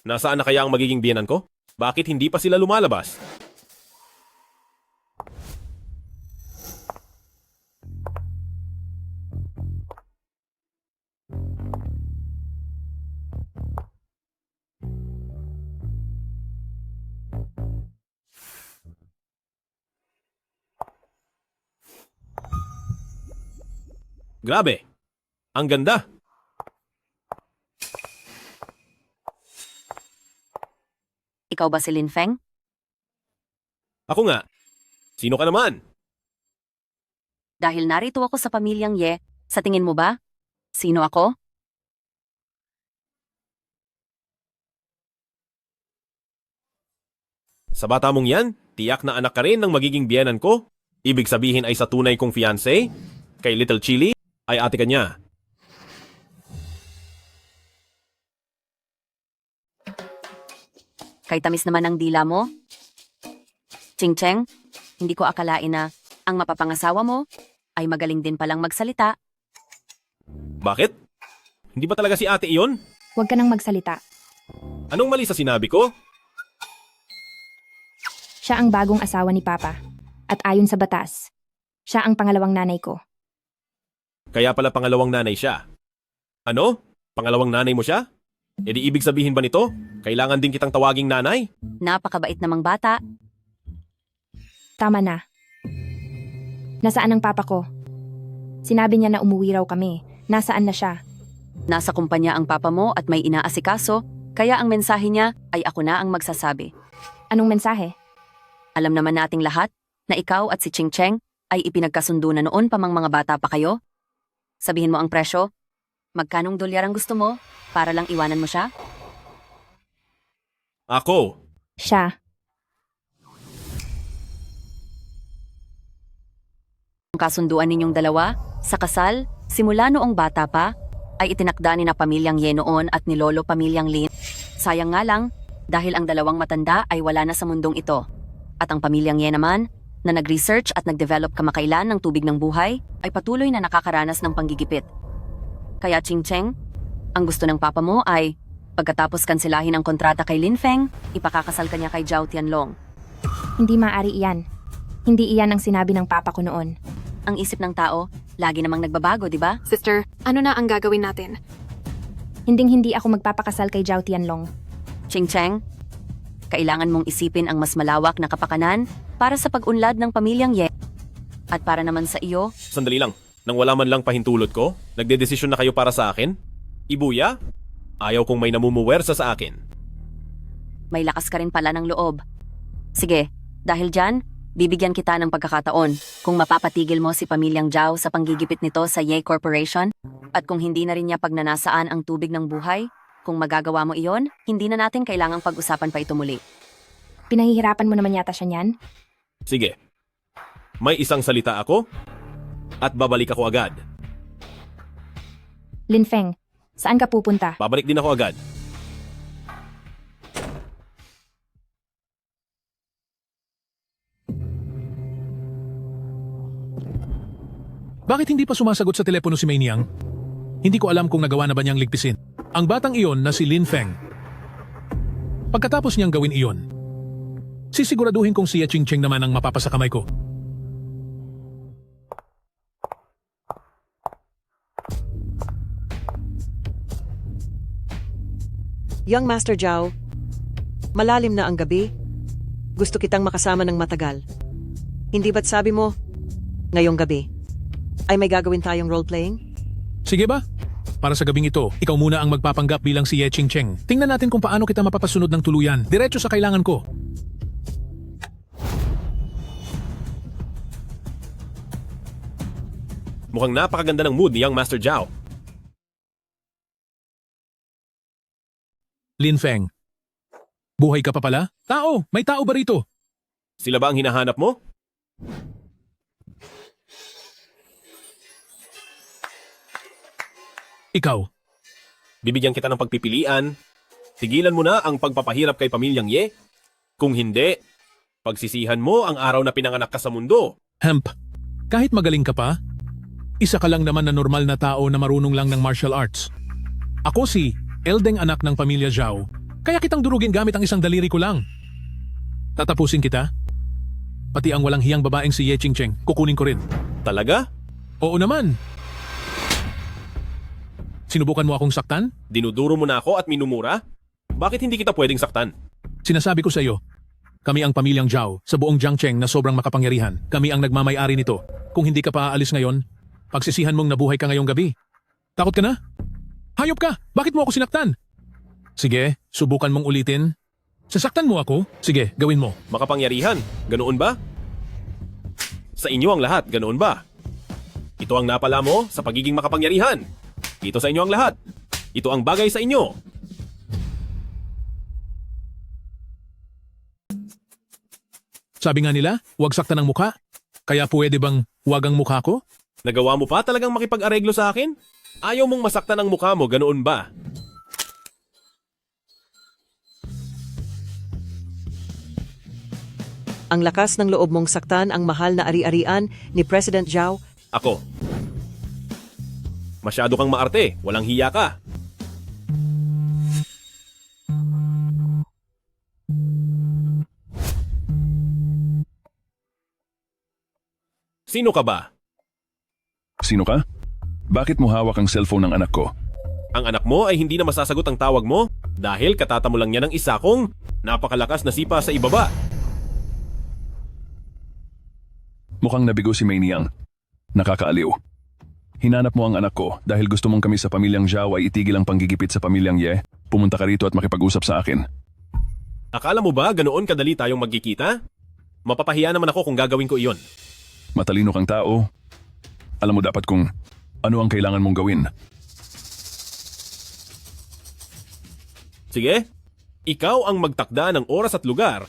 Nasaan na kaya ang magiging biyenan ko? Bakit hindi pa sila lumalabas? Grabe! Ang ganda! Ikaw ba si Lin Feng? Ako nga. Sino ka naman? Dahil narito ako sa pamilyang Ye, sa tingin mo ba? Sino ako? Sa bata mong yan, tiyak na anak ka rin ng magiging biyenan ko. Ibig sabihin ay sa tunay kong fiancé? Kay Little Chili? Ay ate ka niya. Kay tamis naman ang dila mo? Ching Cheng, hindi ko akalain na ang mapapangasawa mo ay magaling din palang magsalita. Bakit? Hindi ba talaga si ate iyon? Huwag ka nang magsalita. Anong mali sa sinabi ko? Siya ang bagong asawa ni Papa. At ayon sa batas, siya ang pangalawang nanay ko. Kaya pala pangalawang nanay siya. Ano? Pangalawang nanay mo siya? E di ibig sabihin ba nito? Kailangan din kitang tawaging nanay? Napakabait namang bata. Tama na. Nasaan ang papa ko? Sinabi niya na umuwi raw kami. Nasaan na siya? Nasa kumpanya ang papa mo at may inaasikaso, kaya ang mensahe niya ay ako na ang magsasabi. Anong mensahe? Alam naman nating lahat na ikaw at si Ching Cheng ay ipinagkasundo na noon pa mang mga bata pa kayo. Sabihin mo ang presyo. Magkanong dolyar ang gusto mo para lang iwanan mo siya? Ako! Siya. Ang kasunduan ninyong dalawa, sa kasal, simula noong bata pa, ay itinakda ni na pamilyang Ye noon at ni Lolo pamilyang Lin. Sayang nga lang, dahil ang dalawang matanda ay wala na sa mundong ito. At ang pamilyang Ye naman, na nag-research at nag-develop kamakailan ng tubig ng buhay, ay patuloy na nakakaranas ng panggigipit. Kaya Ching Cheng, ang gusto ng papa mo ay, pagkatapos kansilahin ang kontrata kay Lin Feng, ipakakasal ka niya kay Zhao Tianlong. Hindi maaari iyan. Hindi iyan ang sinabi ng papa ko noon. Ang isip ng tao, lagi namang nagbabago, di ba? Sister, ano na ang gagawin natin? Hinding-hindi ako magpapakasal kay Zhao Tianlong. Ching Cheng, kailangan mong isipin ang mas malawak na kapakanan para sa pag-unlad ng pamilyang Ye. At para naman sa iyo, Sandali lang. Nang wala man lang pahintulot ko, nagdedesisyon na kayo para sa akin? Ibuya? Ayaw kong may namumuwersa sa akin. may lakas ka rin pala ng loob. Sige, dahil dyan, bibigyan kita ng pagkakataon kung mapapatigil mo si pamilyang Zhao sa panggigipit nito sa Ye Corporation at kung hindi na rin niya pagnanasaan ang tubig ng buhay, kung magagawa mo iyon, hindi na natin kailangang pag-usapan pa ito muli. Pinahihirapan mo naman yata siya niyan? Sige. May isang salita ako at babalik ako agad. Lin Feng, saan ka pupunta? Babalik din ako agad. Bakit hindi pa sumasagot sa telepono si Mei Niang? Hindi ko alam kung nagawa na ba niyang ligpisin. Ang batang iyon na si Lin Feng. Pagkatapos niyang gawin iyon, sisiguraduhin kong si Ye Ching Cheng naman ang mapapasakamay ko. Young Master Zhao, malalim na ang gabi. Gusto kitang makasama ng matagal. Hindi ba't sabi mo, ngayong gabi, ay may gagawin tayong role-playing? Sige ba? Para sa gabing ito, ikaw muna ang magpapanggap bilang si Ye Ching Cheng. Tingnan natin kung paano kita mapapasunod ng tuluyan. Diretso sa kailangan ko. Mukhang napakaganda ng mood ni Young Master Zhao. Lin Feng. Buhay ka pa pala? Tao! May tao ba rito? Sila ba ang hinahanap mo? Ikaw. Bibigyan kita ng pagpipilian. Tigilan mo na ang pagpapahirap kay pamilyang Ye. Kung hindi, pagsisihan mo ang araw na pinanganak ka sa mundo. Hemp. Kahit magaling ka pa, isa ka lang naman na normal na tao na marunong lang ng martial arts. Ako si Eldeng anak ng pamilya Zhao, kaya kitang durugin gamit ang isang daliri ko lang. Tatapusin kita? Pati ang walang hiyang babaeng si Ye Ching Cheng, kukunin ko rin. Talaga? Oo naman. Sinubukan mo akong saktan? Dinuduro mo na ako at minumura? Bakit hindi kita pwedeng saktan? Sinasabi ko sa iyo, kami ang pamilyang Zhao sa buong Jiangcheng na sobrang makapangyarihan. Kami ang nagmamay-ari nito. Kung hindi ka pa aalis ngayon, pagsisihan mong nabuhay ka ngayong gabi. Takot ka na? Hayop ka! Bakit mo ako sinaktan? Sige, subukan mong ulitin. Sasaktan mo ako? Sige, gawin mo. Makapangyarihan, ganoon ba? Sa inyo ang lahat, ganoon ba? Ito ang napala mo sa pagiging makapangyarihan. Ito sa inyo ang lahat. Ito ang bagay sa inyo. Sabi nga nila, huwag saktan ang mukha. Kaya pwede bang huwag ang mukha ko? Nagawa mo pa talagang makipag-areglo sa akin? Ayaw mong masaktan ang mukha mo, ganoon ba? Ang lakas ng loob mong saktan ang mahal na ari-arian ni President Zhao. Ako. Masyado kang maarte, walang hiya ka. Sino ka ba? Sino ka? Bakit mo hawak ang cellphone ng anak ko? Ang anak mo ay hindi na masasagot ang tawag mo dahil katata mo lang niya ng isa kong napakalakas na sipa sa ibaba. Mukhang nabigo si Mei Niang. Nakakaaliw. Hinanap mo ang anak ko dahil gusto mong kami sa pamilyang Zhao ay itigil ang panggigipit sa pamilyang Ye. Pumunta ka rito at makipag-usap sa akin. Akala mo ba ganoon kadali tayong magkikita? Mapapahiya naman ako kung gagawin ko iyon. Matalino kang tao. Alam mo dapat kung ano ang kailangan mong gawin. Sige, ikaw ang magtakda ng oras at lugar.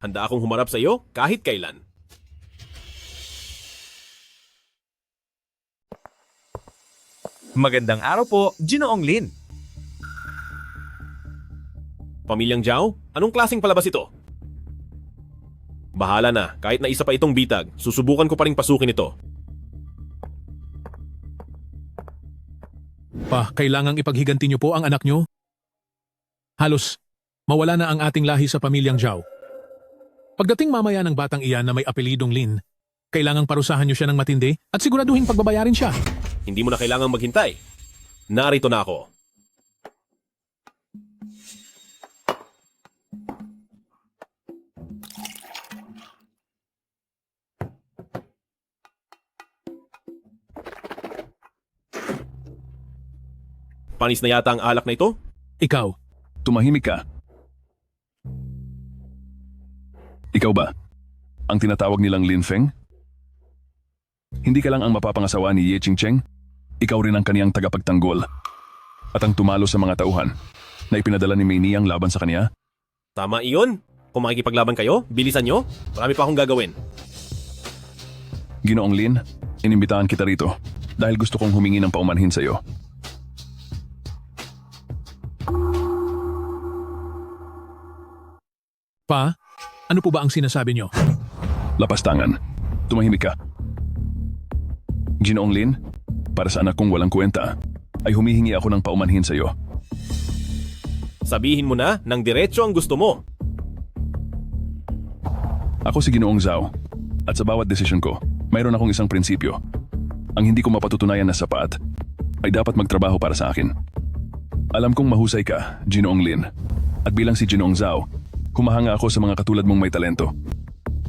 Handa akong humarap sa iyo kahit kailan. Magandang araw po, Ginoong Lin. Pamilyang Zhao, anong klaseng palabas ito? Bahala na, kahit na isa pa itong bitag, susubukan ko pa ring pasukin ito. Pa, kailangang ipaghiganti niyo po ang anak niyo. Halos, mawala na ang ating lahi sa pamilyang Zhao. Pagdating mamaya ng batang iyan na may apelidong Lin, kailangang parusahan niyo siya ng matindi at siguraduhin pagbabayarin siya. Hindi mo na kailangang maghintay. Narito na ako. Panis na yata ang alak na ito? Ikaw, Tumahimik ka. Ikaw ba? Ang tinatawag nilang Lin Feng? Hindi ka lang ang mapapangasawa ni Ye Qingcheng? Ikaw rin ang kaniyang tagapagtanggol. At ang tumalo sa mga tauhan na ipinadala ni Mei Niang laban sa kaniya? Tama iyon. Kung makikipaglaban kayo, bilisan nyo. Marami pa akong gagawin. Ginoong Lin, inimbitahan kita rito dahil gusto kong humingi ng paumanhin sa iyo. pa, ano po ba ang sinasabi niyo? Lapastangan. Tumahimik ka. Ginoong Lin, para sa anak kong walang kwenta, ay humihingi ako ng paumanhin sa iyo. Sabihin mo na ng diretso ang gusto mo. Ako si Ginoong Zhao, at sa bawat desisyon ko, mayroon akong isang prinsipyo. Ang hindi ko mapatutunayan na sapat, ay dapat magtrabaho para sa akin. Alam kong mahusay ka, Ginoong Lin, at bilang si Ginoong Zhao, humahanga ako sa mga katulad mong may talento.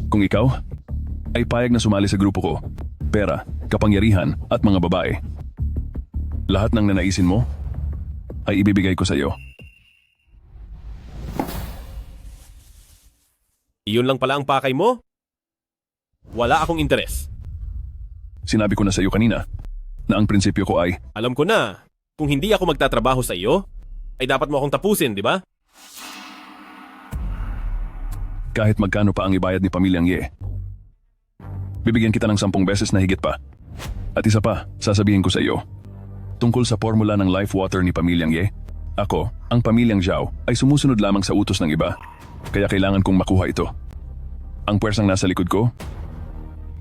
Kung ikaw, ay payag na sumali sa grupo ko, pera, kapangyarihan at mga babae. Lahat ng nanaisin mo, ay ibibigay ko sa iyo. Iyon lang pala ang pakay mo? Wala akong interes. Sinabi ko na sa iyo kanina, na ang prinsipyo ko ay, Alam ko na, kung hindi ako magtatrabaho sa iyo, ay dapat mo akong tapusin, di ba? kahit magkano pa ang ibayad ni Pamilyang Ye. Bibigyan kita ng 10 beses na higit pa. At isa pa, sasabihin ko sa iyo. Tungkol sa formula ng life water ni Pamilyang Ye, ako, ang Pamilyang Zhao, ay sumusunod lamang sa utos ng iba. Kaya kailangan kong makuha ito. Ang puwersang nasa likod ko,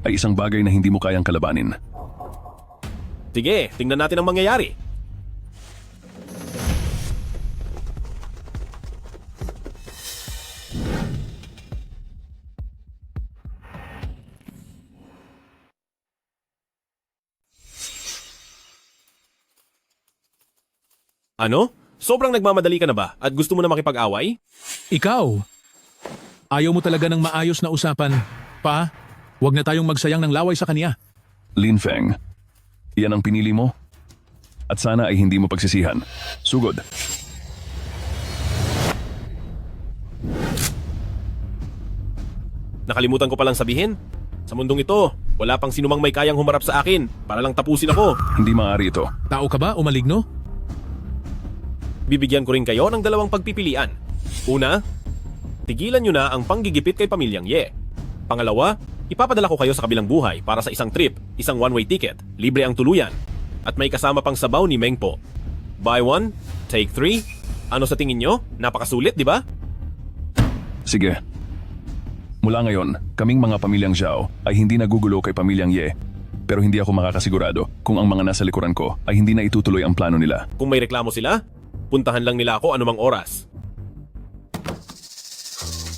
ay isang bagay na hindi mo kayang kalabanin. Sige, tingnan natin ang mangyayari. Ano? Sobrang nagmamadali ka na ba at gusto mo na makipag-away? Ikaw! Ayaw mo talaga ng maayos na usapan. Pa, huwag na tayong magsayang ng laway sa kanya. Lin Feng, iyan ang pinili mo? At sana ay hindi mo pagsisihan. Sugod. Nakalimutan ko palang sabihin. Sa mundong ito, wala pang sinumang may kayang humarap sa akin para lang tapusin ako. Hindi maaari ito. Tao ka ba o maligno? Bibigyan ko rin kayo ng 2 pagpipilian. Una, tigilan nyo na ang panggigipit kay Pamilyang Ye. Pangalawa, ipapadala ko kayo sa kabilang buhay para sa isang trip, isang one-way ticket, libre ang tuluyan, at may kasama pang sabaw ni Meng Po. Buy 1, take 3. Ano sa tingin nyo? Napakasulit, di ba? Sige. Mula ngayon, kaming mga Pamilyang Zhao ay hindi nagugulo kay Pamilyang Ye. Pero hindi ako makakasigurado kung ang mga nasa likuran ko ay hindi na itutuloy ang plano nila. Kung may reklamo sila, puntahan lang nila ako anumang oras.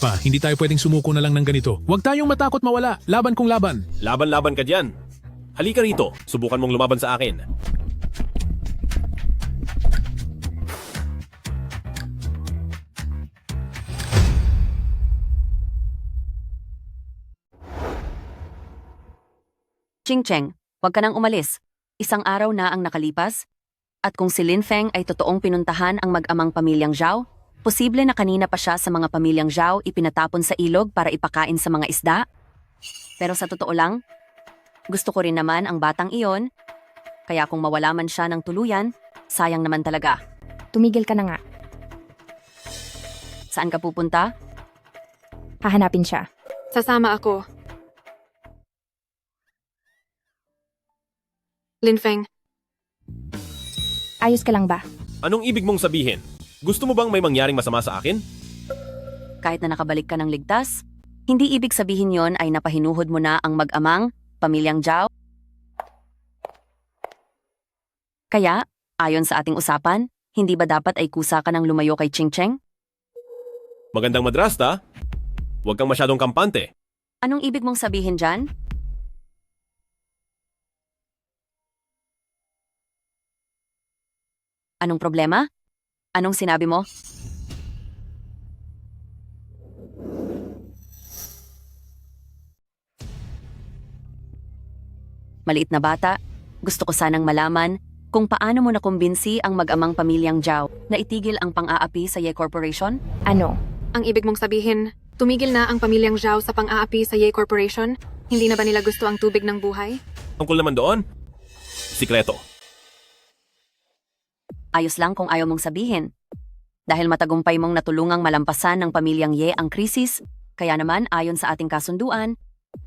Pa, hindi tayo pwedeng sumuko na lang ng ganito. Huwag tayong matakot mawala. Laban kung laban. Laban-laban ka dyan. Halika rito, subukan mong lumaban sa akin. Ching Cheng, huwag ka nang umalis. Isang araw na ang nakalipas, at kung si Lin Feng ay totoong pinuntahan ang mag-amang pamilyang Zhao, posible na kanina pa siya sa mga pamilyang Zhao ipinatapon sa ilog para ipakain sa mga isda. Pero sa totoo lang, gusto ko rin naman ang batang iyon, kaya kung mawala man siya ng tuluyan, sayang naman talaga. Tumigil ka na nga. Saan ka pupunta? Hahanapin siya. Sasama ako. Lin Feng, Ayos ka lang ba? Anong ibig mong sabihin? Gusto mo bang may mangyaring masama sa akin? Kahit na nakabalik ka ng ligtas, hindi ibig sabihin yon ay napahinuhod mo na ang mag-amang, pamilyang Zhao. Kaya, ayon sa ating usapan, hindi ba dapat ay kusa ka ng lumayo kay Ching Cheng? Magandang madrasta. Huwag kang masyadong kampante. Anong ibig mong sabihin dyan? Anong problema? Anong sinabi mo? Maliit na bata, gusto ko sanang malaman kung paano mo nakumbinsi ang mag-amang pamilyang Zhao na itigil ang pang-aapi sa Ye Corporation? Ano? ang ibig mong sabihin, tumigil na ang pamilyang Zhao sa pang-aapi sa Ye Corporation? Hindi na ba nila gusto ang tubig ng buhay? Tungkol naman doon, sikreto. Ayos lang kung ayaw mong sabihin. Dahil matagumpay mong natulungang malampasan ng pamilyang Ye ang krisis, kaya naman ayon sa ating kasunduan,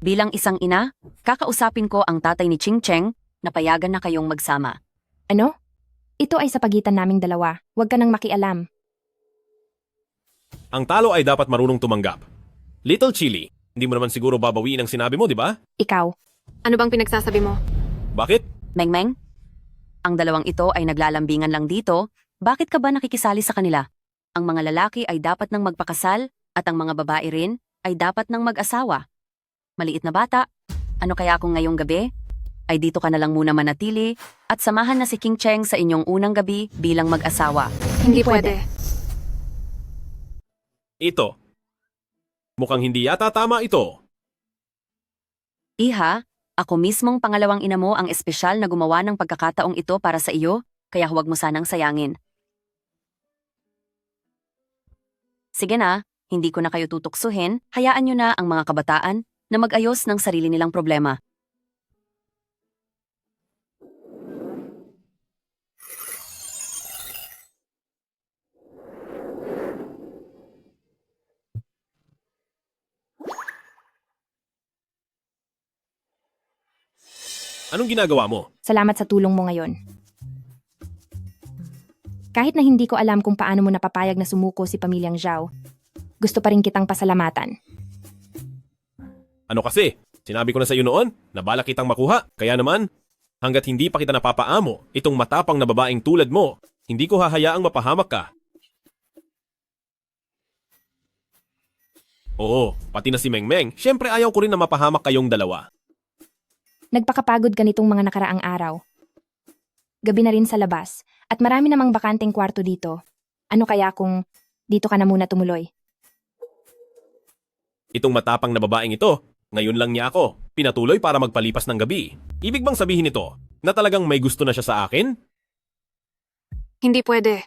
bilang isang ina, kakausapin ko ang tatay ni Ching Cheng na payagan na kayong magsama. Ano? Ito ay sa pagitan naming dalawa. Huwag ka nang makialam. Ang talo ay dapat marunong tumanggap. Little Chili, hindi mo naman siguro babawiin ang sinabi mo, di ba? Ikaw. Ano bang pinagsasabi mo? Bakit? Meng-Meng, ang dalawang ito ay naglalambingan lang dito. Bakit ka ba nakikisali sa kanila? Ang mga lalaki ay dapat nang magpakasal at ang mga babae rin ay dapat nang mag-asawa. Maliit na bata, ano kaya kung ngayong gabi ay dito ka na lang muna manatili at samahan na si King Cheng sa inyong unang gabi bilang mag-asawa? Hindi pwede. Ito. Mukhang hindi yata tama ito. Iha, ako mismong pangalawang ina mo ang espesyal na gumawa ng pagkakataong ito para sa iyo, kaya huwag mo sanang sayangin. Sige na, hindi ko na kayo tutuksuhin, hayaan nyo na ang mga kabataan na mag-ayos ng sarili nilang problema. Anong ginagawa mo? Salamat sa tulong mo ngayon. Kahit na hindi ko alam kung paano mo napapayag na sumuko si pamilyang Zhao, gusto pa rin kitang pasalamatan. Ano kasi? Sinabi ko na sa iyo noon na balak kitang makuha. Kaya naman, hanggat hindi pa kita napapaamo, itong matapang na babaeng tulad mo, hindi ko hahayaang mapahamak ka. Oo, pati na si Meng-Meng, syempre ayaw ko rin na mapahamak kayong dalawa. Nagpakapagod ka nitong mga nakaraang araw. Gabi na rin sa labas, at marami namang bakanteng kwarto dito. Ano kaya kung dito ka na muna tumuloy? Itong matapang na babaeng ito, ngayon lang niya ako, pinatuloy para magpalipas ng gabi. Ibig bang sabihin ito na talagang may gusto na siya sa akin? Hindi pwede.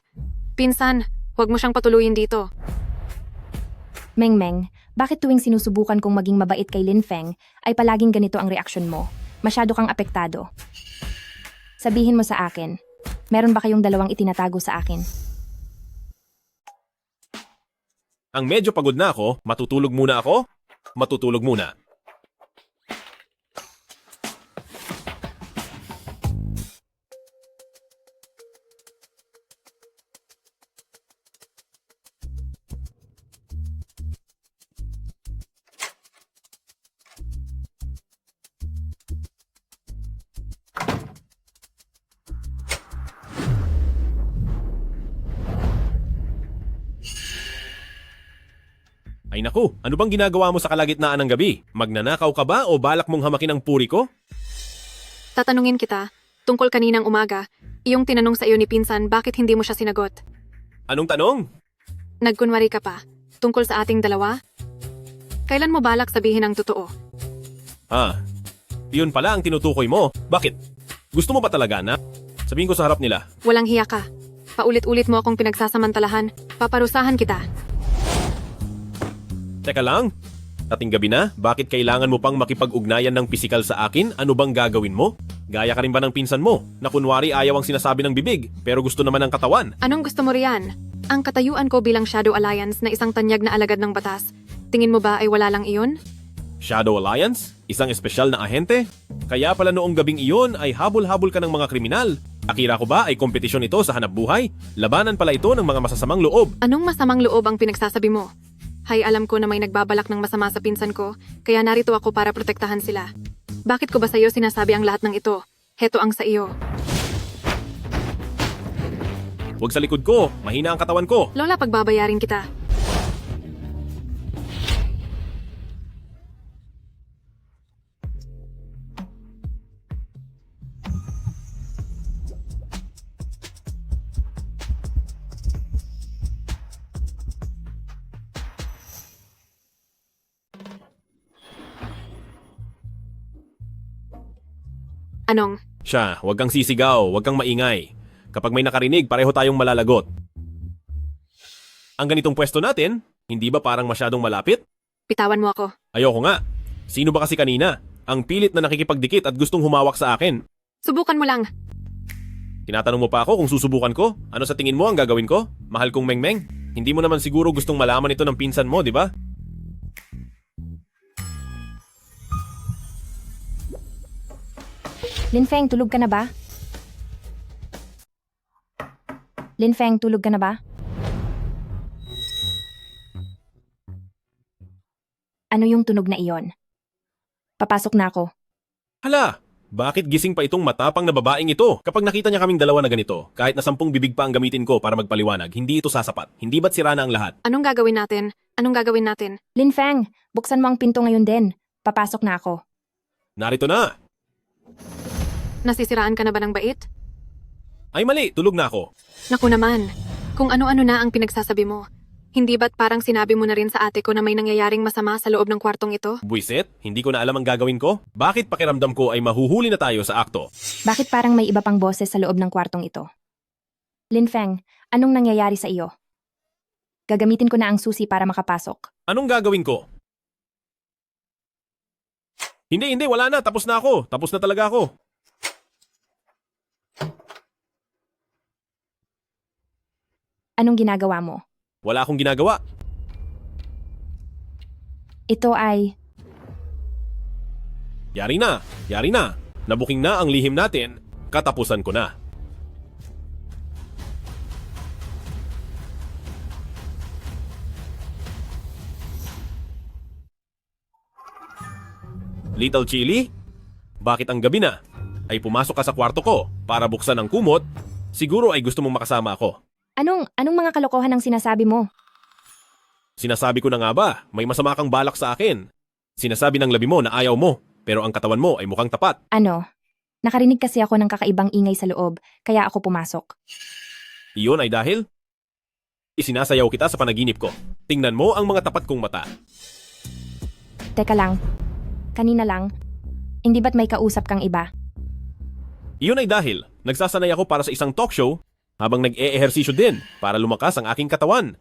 Pinsan, huwag mo siyang patuluyin dito. Meng-Meng, bakit tuwing sinusubukan kong maging mabait kay Lin Feng, ay palaging ganito ang reaksyon mo? Masyado kang apektado. Sabihin mo sa akin, meron ba kayong dalawang itinatago sa akin? Ang medyo pagod na ako, matutulog muna ako? Matutulog muna. Ay naku, ano bang ginagawa mo sa kalagitnaan ng gabi? Magnanakaw ka ba o balak mong hamakin ang puri ko? Tatanungin kita, tungkol kaninang umaga, iyong tinanong sa iyo ni Pinsan bakit hindi mo siya sinagot. Anong tanong? Nagkunwari ka pa, tungkol sa ating dalawa? Kailan mo balak sabihin ang totoo? Yun pala ang tinutukoy mo. Bakit? Gusto mo ba talaga na? Sabihin ko sa harap nila. Walang hiya ka. Paulit-ulit mo akong pinagsasamantalahan. Paparusahan kita. Teka lang. Dating gabi na, bakit kailangan mo pang makipag-ugnayan ng pisikal sa akin? Ano bang gagawin mo? Gaya ka rin ba ng pinsan mo, na kunwari ayaw ang sinasabi ng bibig, pero gusto naman ng katawan? Anong gusto mo riyan? Ang katayuan ko bilang Shadow Alliance na isang tanyag na alagad ng batas. Tingin mo ba ay wala lang iyon? Shadow Alliance? Isang espesyal na ahente? Kaya pala noong gabing iyon ay habol-habol ka ng mga kriminal. Akira ko ba ay kompetisyon ito sa hanap buhay? Labanan pala ito ng mga masasamang loob. Anong masamang loob ang pinagsasabi mo? Hay, alam ko na may nagbabalak ng masama sa pinsan ko, kaya narito ako para protektahan sila. Bakit ko ba sa'yo sinasabi ang lahat ng ito? Heto ang sa iyo. Huwag sa likod ko, mahina ang katawan ko. Lola, pagbabayarin kita. Anong? Siya, huwag kang sisigaw, huwag kang maingay. Kapag may nakarinig, pareho tayong malalagot. Ang ganitong pwesto natin, hindi ba parang masyadong malapit? Pitawan mo ako. Ayoko nga. Sino ba kasi kanina? Ang pilit na nakikipagdikit at gustong humawak sa akin. Subukan mo lang. Tinatanong mo pa ako kung susubukan ko? Ano sa tingin mo ang gagawin ko? Mahal kong Mengmeng? Hindi mo naman siguro gustong malaman ito ng pinsan mo, di ba? Linfeng, tulog ka na ba? Linfeng, tulog ka na ba? Ano yung tunog na iyon? Papasok na ako. Hala! Bakit gising pa itong matapang na babaeng ito? Kapag nakita niya kaming dalawa na ganito, kahit na 10 bibig pa ang gamitin ko para magpaliwanag, hindi ito sasapat. Hindi ba't sira na ang lahat? Anong gagawin natin? Anong gagawin natin? Linfeng, buksan mo ang pinto ngayon din. Papasok na ako. Narito na! Nasisiraan ka na ba ng bait? Ay mali, tulog na ako. Naku naman, kung ano-ano na ang pinagsasabi mo. Hindi ba't parang sinabi mo na rin sa ate ko na may nangyayaring masama sa loob ng kwartong ito? Buisit, hindi ko na alam ang gagawin ko. Bakit pakiramdam ko ay mahuhuli na tayo sa akto? Bakit parang may iba pang boses sa loob ng kwartong ito? Linfeng, anong nangyayari sa iyo? Gagamitin ko na ang susi para makapasok. Anong gagawin ko? Hindi, wala na. Tapos na ako. Tapos na talaga ako. Anong ginagawa mo? Wala akong ginagawa. Ito ay... Yari na. Nabuking na ang lihim natin. Katapusan ko na. Little Chili? Bakit ang gabi na? Ay pumasok ka sa kwarto ko para buksan ang kumot? Siguro ay gusto mong makasama ako. Anong mga kalokohan ang sinasabi mo? Sinasabi ko na nga ba, may masama kang balak sa akin. Sinasabi ng labi mo na ayaw mo, pero ang katawan mo ay mukhang tapat. Ano? Nakarinig kasi ako ng kakaibang ingay sa loob, kaya ako pumasok. Iyon ay dahil isinasayaw kita sa panaginip ko. Tingnan mo ang mga tapat kong mata. Teka lang. Kanina lang. Hindi ba't may kausap kang iba? Iyon ay dahil nagsasanay ako para sa isang talk show habang nag-e-ehersisyo din para lumakas ang aking katawan.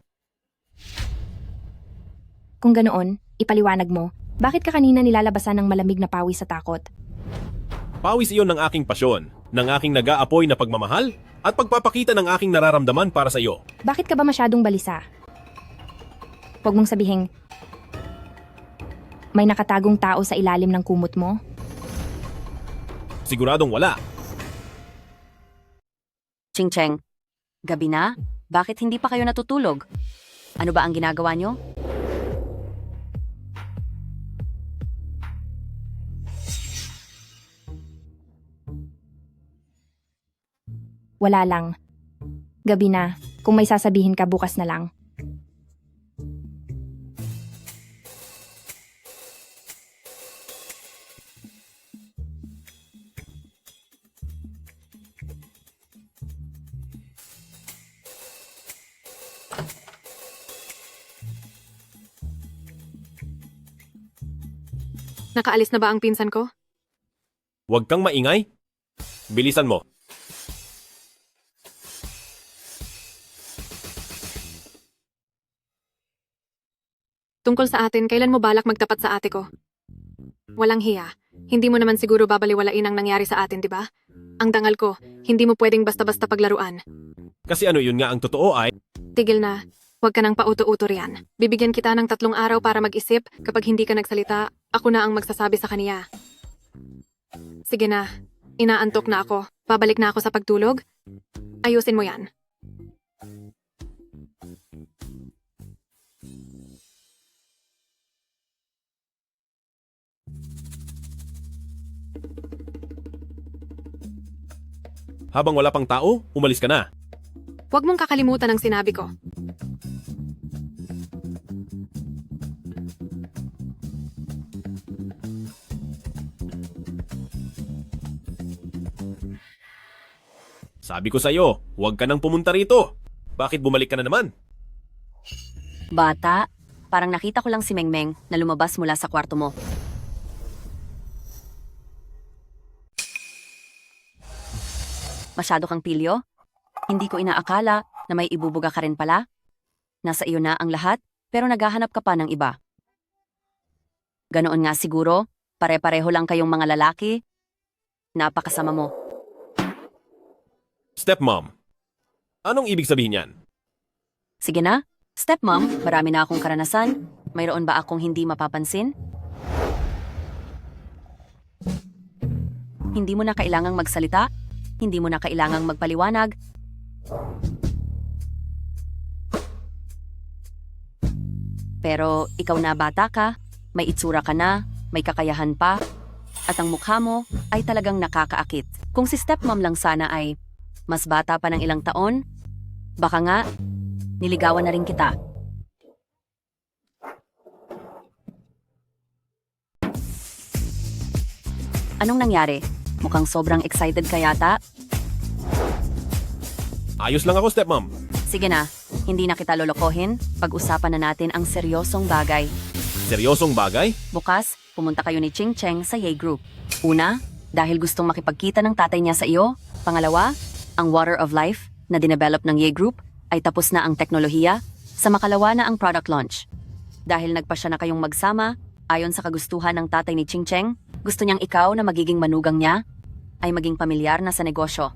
Kung ganoon, ipaliwanag mo, bakit ka kanina nilalabasan ng malamig na pawis sa takot? Pawis iyon ng aking pasyon, ng aking nag-aapoy na pagmamahal at pagpapakita ng aking nararamdaman para sa iyo. Bakit ka ba masyadong balisa? Huwag mong sabihin, may nakatagong tao sa ilalim ng kumot mo? Siguradong wala. Ching Cheng, gabi na? Bakit hindi pa kayo natutulog? Ano ba ang ginagawa nyo? Wala lang. Gabi na. Kung may sasabihin ka, bukas na lang. Nakaalis na ba ang pinsan ko? Huwag kang maingay. Bilisan mo. Tungkol sa atin, kailan mo balak magtapat sa ate ko? Walang hiya. Hindi mo naman siguro babaliwalain ang nangyari sa atin, di ba? Ang dangal ko, hindi mo pwedeng basta-basta paglaruan. Kasi ano yun nga ang totoo ay, Tigil na. Huwag ka nang pauto-uto riyan. Bibigyan kita ng 3 araw para mag-isip. Kapag hindi ka nagsalita, ako na ang magsasabi sa kaniya. Sige na. Inaantok na ako. Babalik na ako sa pagtulog. Ayusin mo yan. habang wala pang tao, umalis ka na. Huwag mong kakalimutan ang sinabi ko. Sabi ko sa'yo, huwag ka nang pumunta rito. Bakit bumalik ka na naman? Bata, parang nakita ko lang si Mengmeng na lumabas mula sa kwarto mo. Masyado kang pilyo? Hindi ko inaakala na may ibubuga ka rin pala. Nasa iyo na ang lahat, pero naghahanap ka pa ng iba. Ganoon nga siguro, pare-pareho lang kayong mga lalaki. Napakasama mo. Stepmom, anong ibig sabihin yan? Sige na, stepmom, marami na akong karanasan. Mayroon ba akong hindi mapapansin? Hindi mo na kailangang magsalita. Hindi mo na kailangang magpaliwanag. Pero ikaw na bata ka, may itsura ka na, may kakayahan pa, at ang mukha mo ay talagang nakakaakit. Kung si stepmom lang sana ay mas bata pa ng ilang taon, baka nga, niligawan na rin kita. Anong nangyari? Mukhang sobrang excited ka yata. Ayos lang ako, stepmom. Sige na, hindi na kita lolokohin. Pag-usapan na natin ang seryosong bagay. Seryosong bagay? Bukas, pumunta kayo ni Ching Cheng sa Ye Group. Una, dahil gustong makipagkita ng tatay niya sa iyo. Pangalawa, ang Water of Life na dinevelop ng Ye Group ay tapos na ang teknolohiya. Sa makalawa na ang product launch. Dahil nagpasya na kayong magsama, ayon sa kagustuhan ng tatay ni Ching Cheng, gusto niyang ikaw na magiging manugang niya ay maging pamilyar na sa negosyo.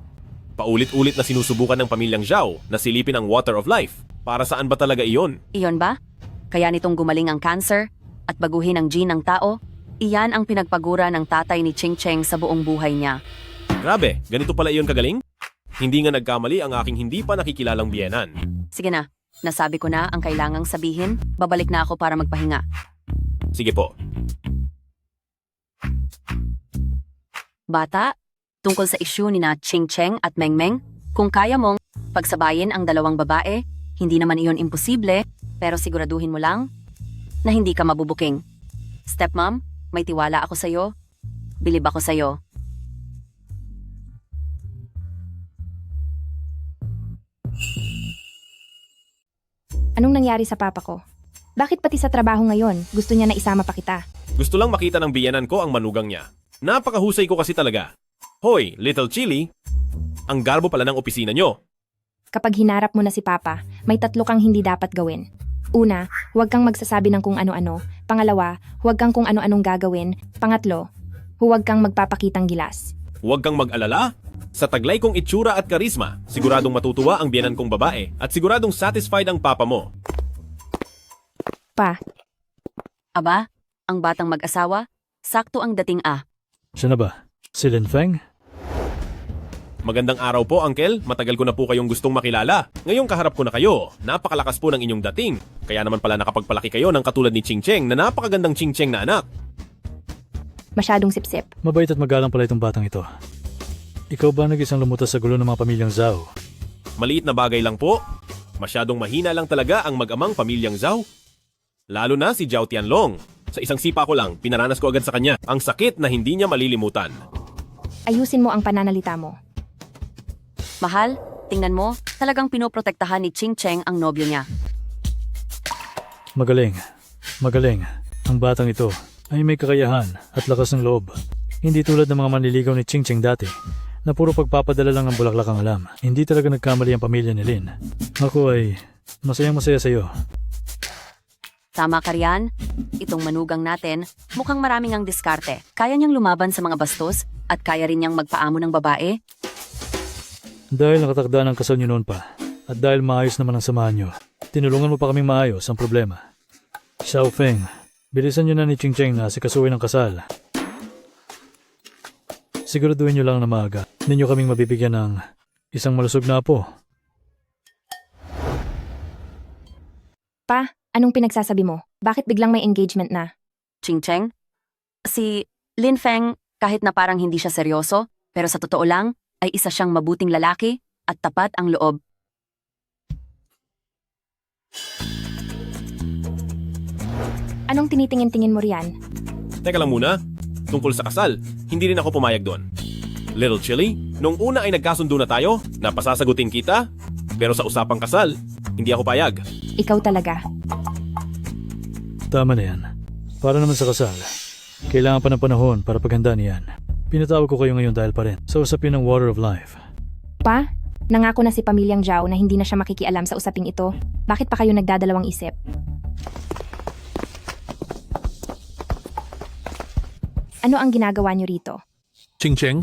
Paulit-ulit na sinusubukan ng pamilyang Zhao na silipin ang Water of Life. Para saan ba talaga iyon? Iyon ba? Kaya nitong gumaling ang cancer at baguhin ang gene ng tao, iyan ang pinagpagura ng tatay ni Ching Cheng sa buong buhay niya. Grabe, ganito pala iyon kagaling? Hindi nga nagkamali ang aking hindi pa nakikilalang biyenan. Sige na, nasabi ko na ang kailangang sabihin, babalik na ako para magpahinga. Sige po. Bata, tungkol sa issue ni na Ching Cheng at Mengmeng, kung kaya mong pagsabayin ang dalawang babae, hindi naman iyon imposible, pero siguraduhin mo lang na hindi ka mabubuking. Stepmom, may tiwala ako sa'yo. Bilib ako sa'yo. Anong nangyari sa papa ko? Bakit pati sa trabaho ngayon, gusto niya na isama pa kita? Gusto lang makita ng biyenan ko ang manugang niya. Napakahusay ko kasi talaga. Hoy, Little Chili, ang garbo pala ng opisina nyo. Kapag hinarap mo na si papa, may 3 kang hindi dapat gawin. Una, huwag kang magsasabi ng kung ano-ano. Pangalawa, huwag kang kung ano-anong gagawin. Pangatlo, huwag kang magpapakitang gilas. Huwag kang mag-alala. Sa taglay kong itsura at karisma, siguradong matutuwa ang biyenan kong babae at siguradong satisfied ang papa mo. Pa, Aba, ang batang mag-asawa, sakto ang dating Siya na ba? Si Lin Feng? Magandang araw po, Uncle. Matagal ko na po kayong gustong makilala. Ngayong kaharap ko na kayo. Napakalakas po ng inyong dating. Kaya naman pala nakapagpalaki kayo ng katulad ni Ching Cheng na napakagandang Ching Cheng na anak. masyadong sipsip. Mabait at magalang pala itong batang ito. Ikaw ba nag-isang lumutas sa gulo ng mga pamilyang Zhao? Maliit na bagay lang po. Masyadong mahina lang talaga ang mag-amang pamilyang Zhao. Lalo na si Zhao Tianlong. Sa isang sipa ko lang, pinaranas ko agad sa kanya ang sakit na hindi niya malilimutan. Ayusin mo ang pananalita mo. Mahal, tingnan mo, talagang pinoprotektahan ni Ching Cheng ang nobyo niya. Magaling. Magaling. Ang batang ito ay may kakayahan at lakas ng loob. Hindi tulad ng mga manliligaw ni Ching Cheng dati. na puro pagpapadala lang ng bulaklak ang alam. Hindi talaga nagkamali ang pamilya ni Lynn. Ako ay masayang masaya sa iyo. Tama ka riyan. Itong manugang natin, mukhang maraming ang diskarte. Kaya niyang lumaban sa mga bastos at kaya rin niyang magpaamo ng babae. Dahil nakatakda ng kasal niyo noon pa, at dahil maayos naman ang samahan niyo, tinulungan mo pa kaming maayos ang problema. Xiao Feng, bilisan niyo na ni Ching Cheng na asikasuhin ang kasal. Siguraduhin niyo lang na maaga, ninyo kaming mabibigyan ng isang malusog na apo. Pa, anong pinagsasabi mo? Bakit biglang may engagement na? Ching Cheng? Si Lin Feng, kahit na parang hindi siya seryoso, pero sa totoo lang, ay isa siyang mabuting lalaki at tapat ang loob. Anong tinitingin-tingin mo riyan? Teka lang muna, tungkol sa kasal, hindi rin ako pumayag doon. Little Chili, nung una ay nagkasundo na tayo, napasasagutin kita, pero sa usapang kasal, hindi ako payag. Ikaw talaga. Tama na yan. Para naman sa kasal, kailangan pa ng panahon para paghanda niyan. Pinatawag ko kayo ngayon dahil pa rin sa usapin ng Water of Life. Pa, nangako na si Pamilyang Zhao na hindi na siya makikialam sa usaping ito. Bakit pa kayo nagdadalawang isip? Ano ang ginagawa niyo rito? Ching Cheng,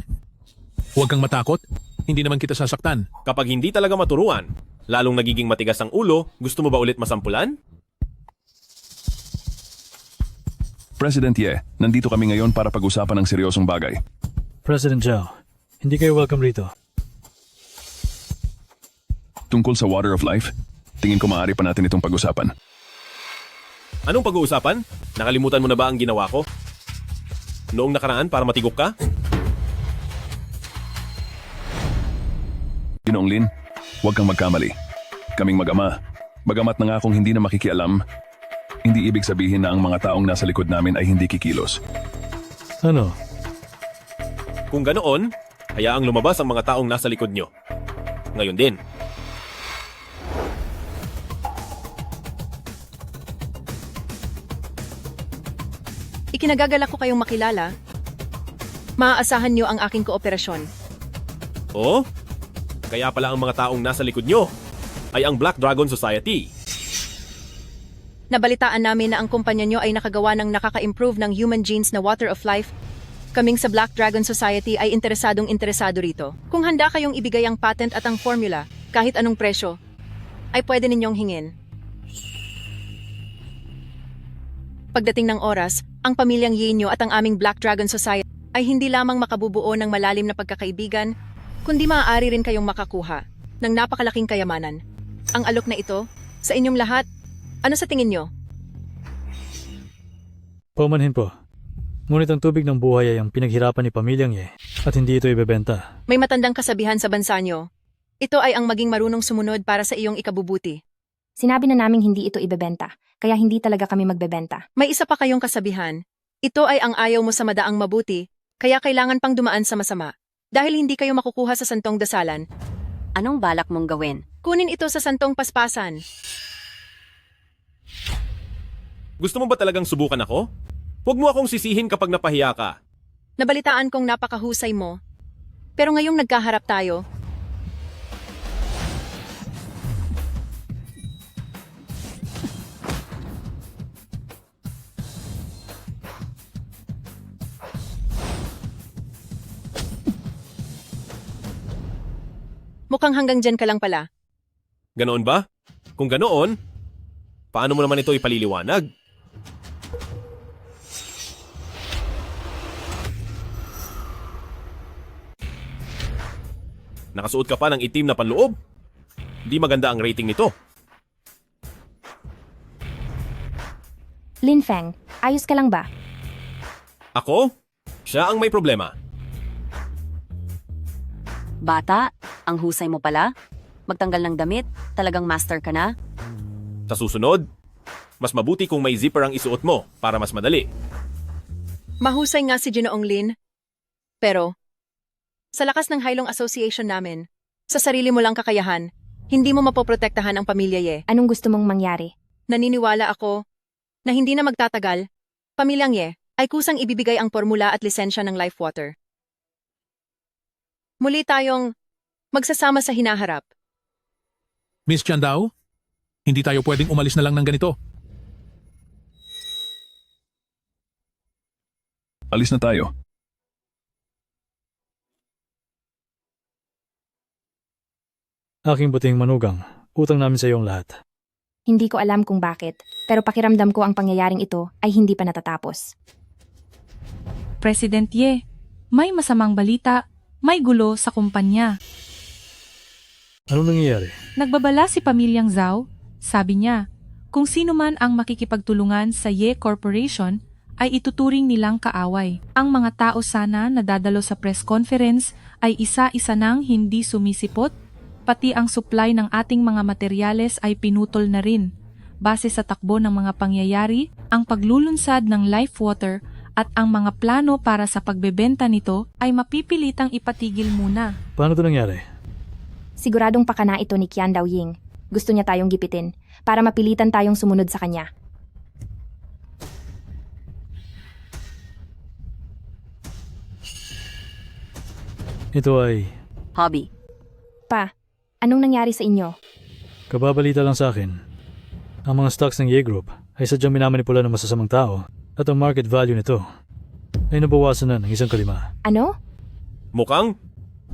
huwag kang matakot. Hindi naman kita sasaktan. Kapag hindi talaga maturuan, lalong nagiging matigas ang ulo, gusto mo ba ulit masampulan? President Ye, nandito kami ngayon para pag-usapan ng seryosong bagay. President Zhao, hindi kayo welcome rito. Tungkol sa Water of Life, tingin ko maaari pa natin itong pag-usapan. Anong pag-uusapan? Nakalimutan mo na ba ang ginawa ko? Noong nakaraan para matigok ka? Ginoong Lin, huwag kang magkamali. Kaming mag-ama, bagamat nangakong hindi na makikialam, hindi ibig sabihin na ang mga taong nasa likod namin ay hindi kikilos. Ano? Kung ganoon, hayaang lumabas ang mga taong nasa likod nyo. Ngayon din. Ikinagagalak ko kayong makilala. Maaasahan niyo ang aking kooperasyon. Oh? Kaya pala ang mga taong nasa likod nyo ay ang Black Dragon Society. Nabalitaan namin na ang kumpanya niyo ay nakagawa ng nakaka-improve ng human genes na Water of Life. Kaming sa Black Dragon Society ay interesado rito. Kung handa kayong ibigay ang patent at ang formula, kahit anong presyo, ay pwede ninyong hingin. Pagdating ng oras, ang pamilyang Yinyo at ang aming Black Dragon Society ay hindi lamang makabubuo ng malalim na pagkakaibigan, kundi maaari rin kayong makakuha ng napakalaking kayamanan. Ang alok na ito, sa inyong lahat, ano sa tingin nyo? Paumanhin po. Ngunit ang tubig ng buhay ay ang pinaghirapan ni Pamilyang Ye at hindi ito ibebenta. May matandang kasabihan sa bansa nyo. Ito ay ang maging marunong sumunod para sa iyong ikabubuti. Sinabi na naming hindi ito ibebenta, kaya hindi talaga kami magbebenta. May isa pa kayong kasabihan. Ito ay ang ayaw mo sa madaang mabuti, kaya kailangan pang dumaan sa masama. Dahil hindi kayo makukuha sa santong dasalan. Anong balak mong gawin? Kunin ito sa santong paspasan. Gusto mo ba talagang subukan ako? Huwag mo akong sisihin kapag napahiya ka. Nabalitaan kong napakahusay mo. Pero ngayong nagkaharap tayo, mukhang hanggang dyan ka lang pala. Ganoon ba? Kung ganoon, paano mo naman ito ipaliliwanag? Nakasuot ka pa ng itim na panloob. Di maganda ang rating nito. Lin Feng, ayos ka lang ba? Ako? Siya ang may problema. Bata, ang husay mo pala. Magtanggal ng damit, talagang master ka na. Sa susunod, mas mabuti kung may zipper ang isuot mo para mas madali. Mahusay nga si Ginoong Lin. Pero, sa lakas ng Hailong Association namin, sa sarili mo lang kakayahan, hindi mo mapoprotektahan ang pamilya Ye. Anong gusto mong mangyari? Naniniwala ako na hindi na magtatagal, pamilyang Ye ay kusang ibibigay ang formula at lisensya ng Life Water. Muli tayong magsasama sa hinaharap. Miss Chandao, hindi tayo pwedeng umalis na lang ng ganito. Alis na tayo. Aking buting manugang, utang namin sa iyong lahat. Hindi ko alam kung bakit, pero pakiramdam ko ang pangyayaring ito ay hindi pa natatapos. President Ye, may masamang balita, may gulo sa kumpanya. Anong nangyayari? Nagbabala si pamilyang Zhao, sabi niya, kung sino man ang makikipagtulungan sa Ye Corporation ay ituturing nilang kaaway. Ang mga tao sana na dadalo sa press conference ay isa-isa nang hindi sumisipot, pati ang supply ng ating mga materyales ay pinutol na rin. Base sa takbo ng mga pangyayari, ang paglulunsad ng Life Water at ang mga plano para sa pagbebenta nito ay mapipilitang ipatigil muna. Paano ito nangyari? Siguradong pakana ito ni Qian Daoying. Gusto niya tayong gipitin para mapilitan tayong sumunod sa kanya. Ito ay Hobby. Pa, anong nangyari sa inyo? kababalita lang sa akin. Ang mga stocks ng Ye Group ay sadyang minamanipula ng masasamang tao at ang market value nito ay nabawasan na ng 1/5. Ano? Mukhang,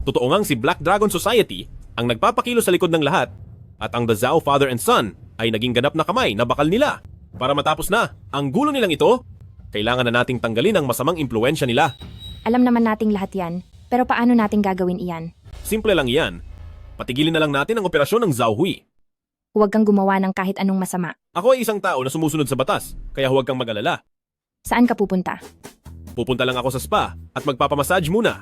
totoo ngang si Black Dragon Society ang nagpapakilo sa likod ng lahat at ang The Zhao Father and Son ay naging ganap na kamay na bakal nila. Para matapos na ang gulo nilang ito, kailangan na nating tanggalin ang masamang impluensya nila. Alam naman nating lahat yan, pero paano natin gagawin iyan? Simple lang yan. Patigilin na lang natin ang operasyon ng Zhao Hui. Huwag kang gumawa ng kahit anong masama. Ako ay isang tao na sumusunod sa batas, kaya huwag kang mag-alala. Saan ka pupunta? Pupunta lang ako sa spa at magpapamassage muna.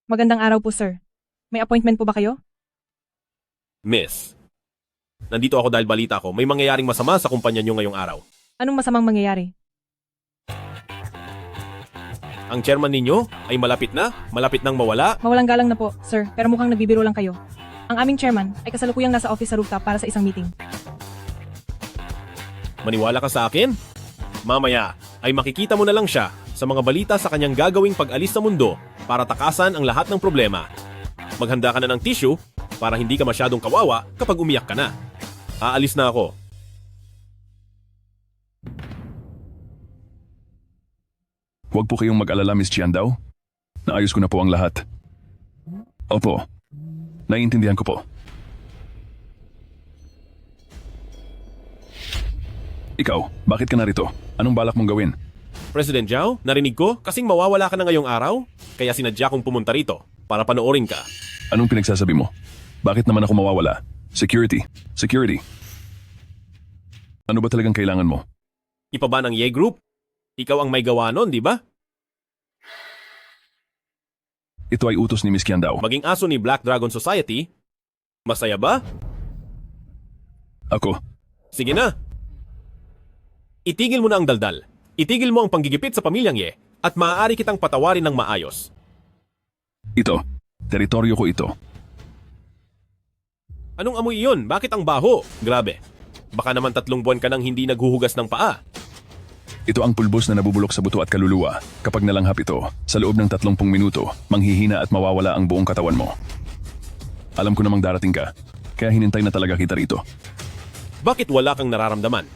Magandang araw po, sir. May appointment po ba kayo? Miss, nandito ako dahil balita ko may mangyayaring masama sa kumpanya niyo ngayong araw. Anong masamang mangyayari? Ang chairman ninyo ay malapit nang mawala. Mawalang galang na po, sir, pero mukhang nagbibiro lang kayo. Ang aming chairman ay kasalukuyang nasa office sa rooftop para sa isang meeting. Maniwala ka sa akin? Mamaya ay makikita mo na lang siya sa mga balita sa kanyang gagawing pag-alis sa mundo para takasan ang lahat ng problema. Maghanda ka na ng tissue para hindi ka masyadong kawawa kapag umiyak ka na. Aalis na ako. Huwag po kayong mag-alala, Miss Chiandao. Naayos ko na po ang lahat. Opo. Naiintindihan ko po. Ikaw, bakit ka narito? Anong balak mong gawin? President Zhao, narinig ko kasing mawawala ka na ngayong araw, kaya sinadya kong pumunta rito para panoorin ka. Anong pinagsasabi mo? Bakit naman ako mawawala? Security. Security. Ano ba talagang kailangan mo? Ipaba ng Ye Group? Ikaw ang may gawa nun, di ba? Ito ay utos ni Miss Qiandao. Maging aso ni Black Dragon Society? Masaya ba? Ako. Sige na. Itigil mo na ang daldal. Itigil mo ang panggigipit sa pamilyang Ye at maaari kitang patawarin ng maayos. Ito. Teritoryo ko ito. Anong amoy iyon? Bakit ang baho? Grabe. Baka naman 3 buwan ka nang hindi naghuhugas ng paa. Ito ang pulbos na nabubulok sa buto at kaluluwa. Kapag nalanghap ito, sa loob ng 30 minuto, manghihina at mawawala ang buong katawan mo. Alam ko namang darating ka, kaya hinintay na talaga kita rito. Bakit wala kang nararamdaman?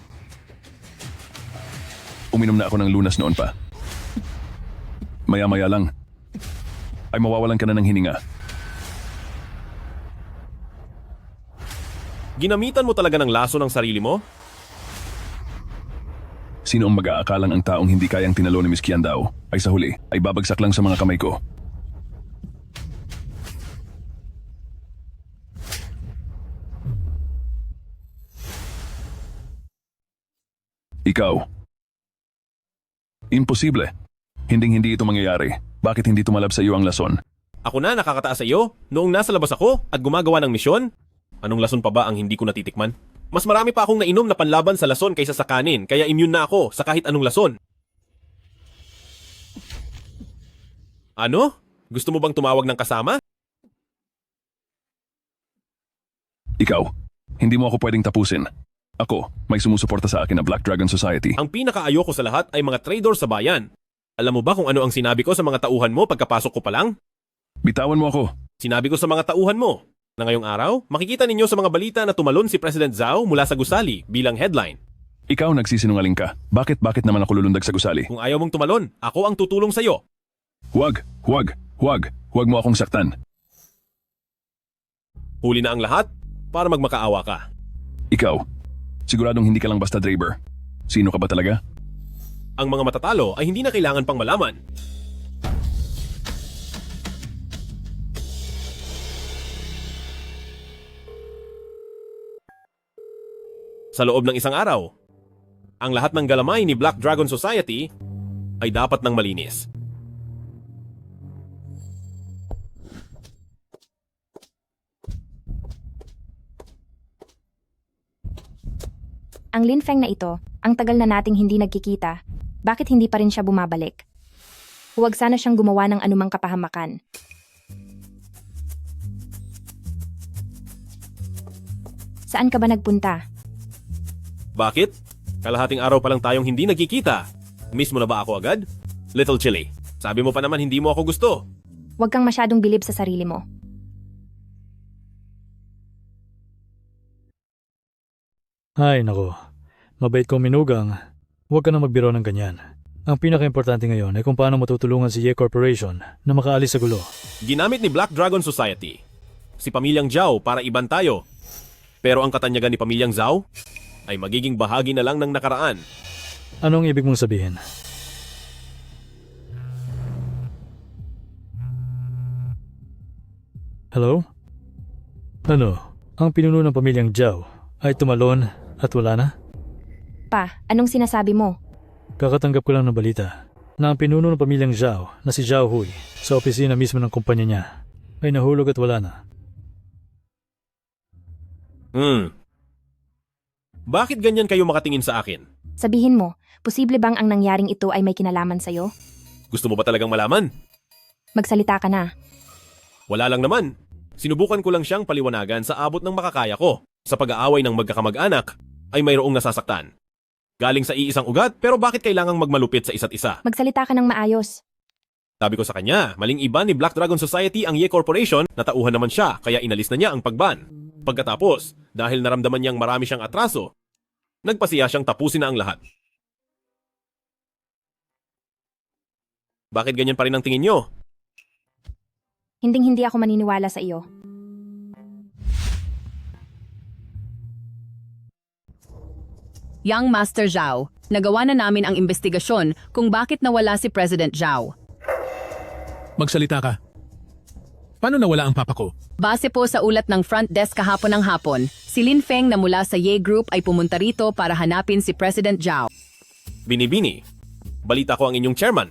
Uminom na ako ng lunas noon pa. Maya-maya lang, ay mawawalan ka na ng hininga. Ginamitan mo talaga ng laso ng sarili mo? Sino ang mag-aakalang ang taong hindi kayang tinalo ni Miss Qiandao ay sa huli ay babagsak lang sa mga kamay ko. Ikaw. Imposible. Hinding-hindi ito mangyayari. Bakit hindi tumalab sa iyo ang lason? Ako na nakakataas sa iyo noong nasa labas ako at gumagawa ng misyon? Anong lason pa ba ang hindi ko natitikman? Mas marami pa akong nainom na panlaban sa lason kaysa sa kanin, kaya immune na ako sa kahit anong lason. Ano? Gusto mo bang tumawag ng kasama? Ikaw, Hindi mo ako pwedeng tapusin. Ako, may sumusuporta sa akin na Black Dragon Society. Ang pinakaayoko sa lahat ay mga traidor sa bayan. Alam mo ba kung ano ang sinabi ko sa mga tauhan mo pagkapasok ko pa lang? Bitawan mo ako. Sinabi ko sa mga tauhan mo na ngayong araw, makikita ninyo sa mga balita na tumalon si President Zhao mula sa gusali bilang headline. Ikaw nagsisinungaling ka. Bakit naman ako lulundag sa gusali? Kung ayaw mong tumalon, ako ang tutulong sa'yo. Huwag mo akong saktan. Huli na ang lahat para magmakaawa ka. Ikaw, siguradong hindi ka lang basta Draber. Sino ka ba talaga? Ang mga matatalo ay hindi na kailangan pang malaman. Sa loob ng isang araw, ang lahat ng galamay ni Black Dragon Society ay dapat nang malinis. Ang Linfeng na ito, ang tagal na nating hindi nagkikita, bakit hindi pa rin siya bumabalik? Huwag sana siyang gumawa ng anumang kapahamakan. Saan ka ba nagpunta? Bakit? Kalahating araw pa lang tayong hindi nagkikita. Miss mo na ba ako agad? Little Chili, sabi mo pa naman hindi mo ako gusto. Huwag kang masyadong bilib sa sarili mo. Ay, nako. Mabait kong minugang. Huwag ka na magbiro ng ganyan. Ang pinaka-importante ngayon ay kung paano matutulungan si Ye Corporation na makaalis sa gulo. Ginamit ni Black Dragon Society si Pamilyang Zhao para iban tayo. Pero ang katanyagan ni Pamilyang Zhao ay magiging bahagi na lang ng nakaraan. Anong ibig mong sabihin? Hello? Ano? Ang pinuno ng Pamilyang Zhao ay tumalon at wala na? Pa, anong sinasabi mo? Kakatanggap ko lang ng balita na ang pinuno ng Pamilyang Zhao na si Zhao Hui sa opisina mismo ng kumpanya niya ay nahulog at wala na. Bakit ganyan kayo makatingin sa akin? Sabihin mo, posible bang ang nangyaring ito ay may kinalaman sa'yo? Gusto mo ba talagang malaman? Magsalita ka na. Wala lang naman. Sinubukan ko lang siyang paliwanagan sa abot ng makakaya ko. Sa pag-aaway ng magkakamag-anak ay mayroong nasasaktan. Galing sa iisang ugat pero bakit kailangang magmalupit sa isa't isa? Magsalita ka ng maayos. Sabi ko sa kanya, maling iba ni Black Dragon Society ang Ye Corporation, natauhan naman siya kaya inalis na niya ang pagban. Pagkatapos, dahil naramdaman niyang marami siyang atraso, nagpasiya siyang tapusin na ang lahat. Bakit ganyan pa rin ang tingin niyo? Hinding-hindi ako maniniwala sa iyo. Young Master Zhao, nagawa na namin ang investigasyon kung bakit nawala si President Zhao. Magsalita ka. Paano nawala ang papa ko? Base po sa ulat ng front desk kahapon ng hapon, si Lin Feng na mula sa Ye Group ay pumunta rito para hanapin si President Zhao. Binibini, balita ko ang inyong chairman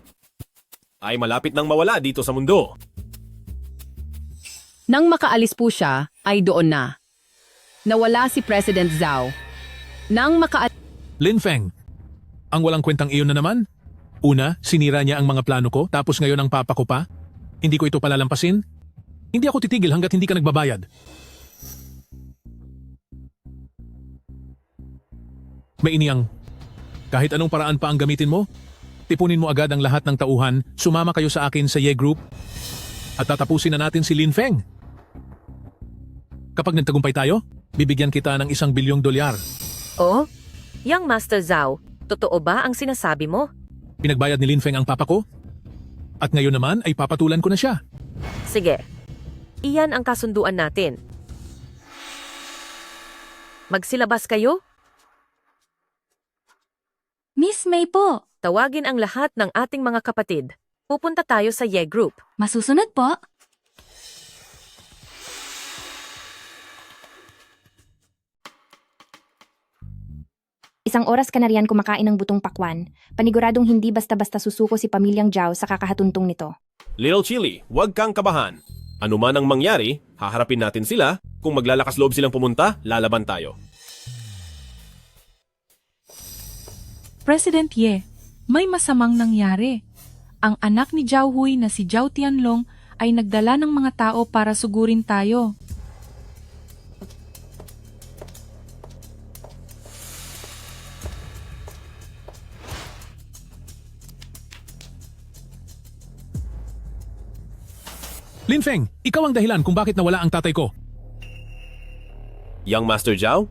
ay malapit nang mawala dito sa mundo. Nang makaalis po siya, ay doon na. Nawala si President Zhao. Lin Feng, ang walang kwentang iyon na naman? Una, sinira niya ang mga plano ko, tapos ngayon ang papa ko pa? Hindi ko ito palalampasin? Hindi ako titigil hanggat hindi ka nagbabayad. May iniyang, kahit anong paraan pa ang gamitin mo, tipunin mo agad ang lahat ng tauhan, sumama kayo sa akin sa Ye Group, at tatapusin na natin si Lin Feng. Kapag nagtagumpay tayo, bibigyan kita ng $1 bilyong. Oh? Young Master Zhao, totoo ba ang sinasabi mo? Pinagbayad ni Lin Feng ang papa ko, at ngayon naman ay papatulan ko na siya. Sige, iyan ang kasunduan natin. Magsilabas kayo? Miss May po. Tawagin ang lahat ng ating mga kapatid. Pupunta tayo sa Ye Group. Masusunod po. Isang oras ka na riyan kumakain ng butong pakwan. Paniguradong hindi basta-basta susuko si Pamilyang Zhao sa kakahatuntong nito. Little Chili, huwag kang kabahan. Ano man ang mangyari, haharapin natin sila. Kung maglalakas loob silang pumunta, lalaban tayo. President Ye, may masamang nangyari. Ang anak ni Zhao Hui na si Zhao Tianlong ay nagdala ng mga tao para sugurin tayo. Lin Feng, ikaw ang dahilan kung bakit nawala ang tatay ko. Young Master Zhao,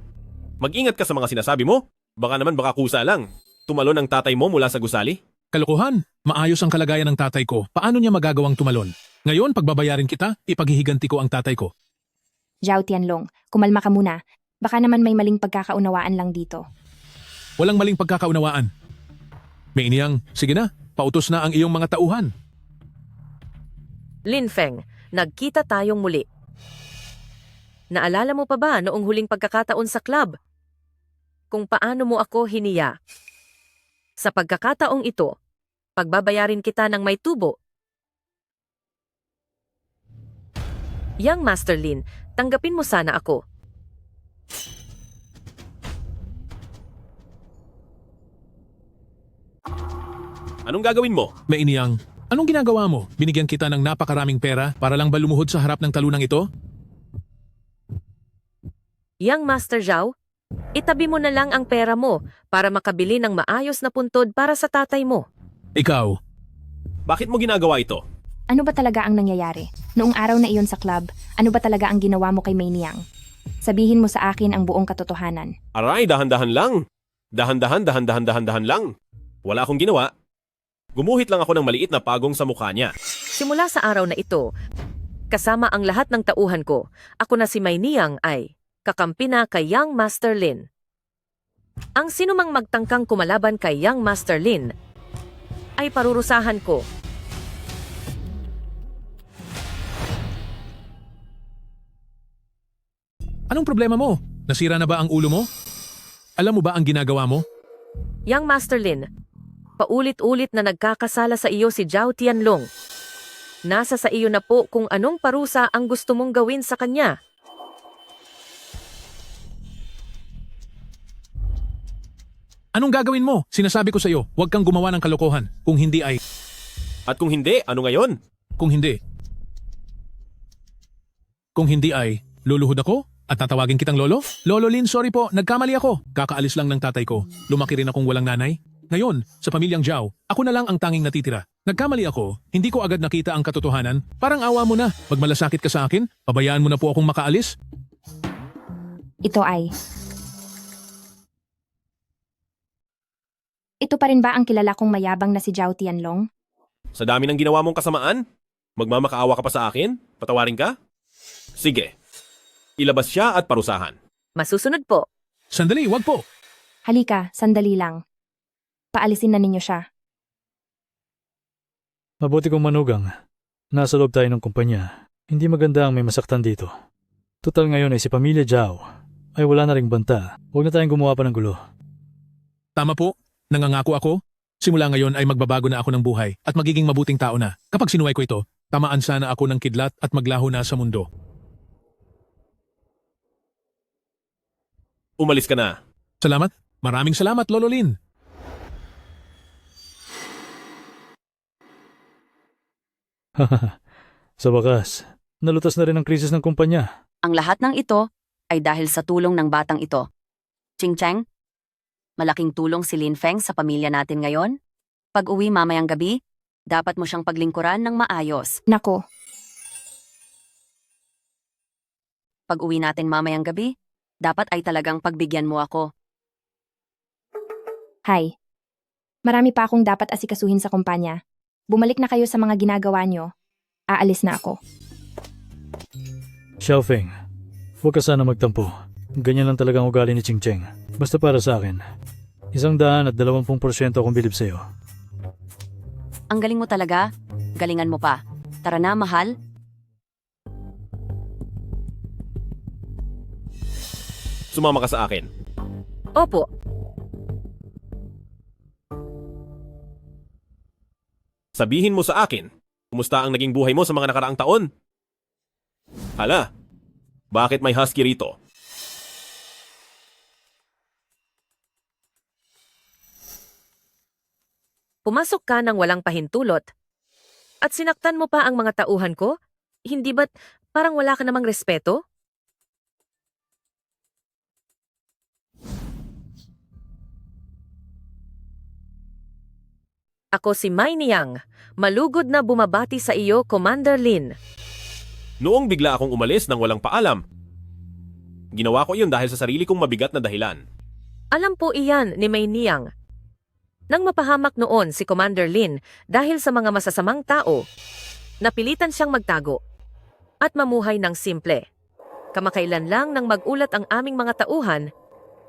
mag-ingat ka sa mga sinasabi mo. Baka naman baka kusa lang. Tumalon ang tatay mo mula sa gusali. Kalokohan, maayos ang kalagayan ng tatay ko. Paano niya magagawang tumalon? Ngayon, pagbabayarin kita, ipaghihiganti ko ang tatay ko. Zhao Tianlong, kumalma ka muna. Baka naman may maling pagkakaunawaan lang dito. Walang maling pagkakaunawaan. May iniyang, sige na, pautos na ang iyong mga tauhan. Lin Feng, nagkita tayong muli. Naalala mo pa ba noong huling pagkakataon sa club? Kung paano mo ako hiniya? Sa pagkakataong ito, pagbabayarin kita ng may tubo. Young Master Lin, tanggapin mo sana ako. Anong gagawin mo? May iniyang, anong ginagawa mo? Binigyan kita ng napakaraming pera para lang ba lumuhod sa harap ng talunang ito? Young Master Zhao, itabi mo na lang ang pera mo para makabili ng maayos na puntod para sa tatay mo. Ikaw. Bakit mo ginagawa ito? Ano ba talaga ang nangyayari? Noong araw na iyon sa club, ano ba talaga ang ginawa mo kay Mei Niang? Sabihin mo sa akin ang buong katotohanan. Aray, dahan-dahan lang. Dahan-dahan lang. Wala akong ginawa. Gumuhit lang ako ng maliit na pagong sa mukha niya. Simula sa araw na ito, kasama ang lahat ng tauhan ko, ako na si Mei Niang ay kakampi na kay Young Master Lin. Ang sinumang magtangkang kumalaban kay Young Master Lin ay parurusahan ko. Anong problema mo? Nasira na ba ang ulo mo? Alam mo ba ang ginagawa mo? Young Master Lin, paulit-ulit na nagkakasala sa iyo si Zhao Tianlong. Nasa sa iyo na po kung anong parusa ang gusto mong gawin sa kanya. Anong gagawin mo? Sinasabi ko sa iyo, huwag kang gumawa ng kalokohan. Kung hindi ay... At kung hindi, ano ngayon? Kung hindi... Kung hindi ay, luluhod ako? At tatawagin kitang lolo? Lolo Lin, sorry po, nagkamali ako. Kakaalis lang ng tatay ko. Lumaki rin akong walang nanay. Ngayon, sa pamilyang Zhao, ako na lang ang tanging natitira. Nagkamali ako, hindi ko agad nakita ang katotohanan. Parang awa mo na, magmalasakit ka sa akin, pabayaan mo na po akong makaalis. Ito ay... Ito pa rin ba ang kilala kong mayabang na si Zhao Tianlong? Sa dami ng ginawa mong kasamaan, magmamakaawa ka pa sa akin? Patawarin ka? Sige. Ilabas siya at parusahan. Masusunod po. Sandali, wag po. Halika, sandali lang. Paalisin na ninyo siya. Mabuti kong manugang. Nasa loob tayo ng kumpanya. Hindi maganda ang may masaktan dito. Total ngayon ay si Pamilya Zhao ay wala na ring banta. Huwag na tayong gumawa pa ng gulo. Tama po, nangangako ako. Simula ngayon ay magbabago na ako ng buhay at magiging mabuting tao na. Kapag sinuway ko ito, tamaan sana ako ng kidlat at maglaho na sa mundo. Umalis ka na. Salamat. Maraming salamat, Lolo Lin. Sa wakas, nalutas na rin ang krisis ng kumpanya. Ang lahat ng ito ay dahil sa tulong ng batang ito. Ching Cheng, malaking tulong si Lin Feng sa pamilya natin ngayon. Pag uwi mamayang gabi, dapat mo siyang paglingkuran ng maayos. Nako, Pag uwi natin mamayang gabi, dapat ay talagang pagbigyan mo ako. hi. Marami pa akong dapat asikasuhin sa kumpanya. Bumalik na kayo sa mga ginagawa nyo. Aalis na ako. Xiaofeng, huwag ka sana magtampo. Ganyan lang talagang ugali ni Ching Cheng. Basta para sa akin, 120% akong bilib sa'yo. Ang galing mo talaga. Galingan mo pa. Tara na, mahal. Sumama ka sa akin. Opo. Sabihin mo sa akin, kumusta ang naging buhay mo sa mga nakaraang taon? Hala, bakit may husky rito? Pumasok ka ng walang pahintulot. At sinaktan mo pa ang mga tauhan ko? Hindi ba't parang wala ka namang respeto? Ako si Mei Niang, malugod na bumabati sa iyo, Commander Lin. Noong bigla akong umalis nang walang paalam, ginawa ko iyon dahil sa sarili kong mabigat na dahilan. Alam po iyan ni May Niang. Nang mapahamak noon si Commander Lin dahil sa mga masasamang tao, napilitan siyang magtago at mamuhay ng simple. Kamakailan lang nang magulat ang aming mga tauhan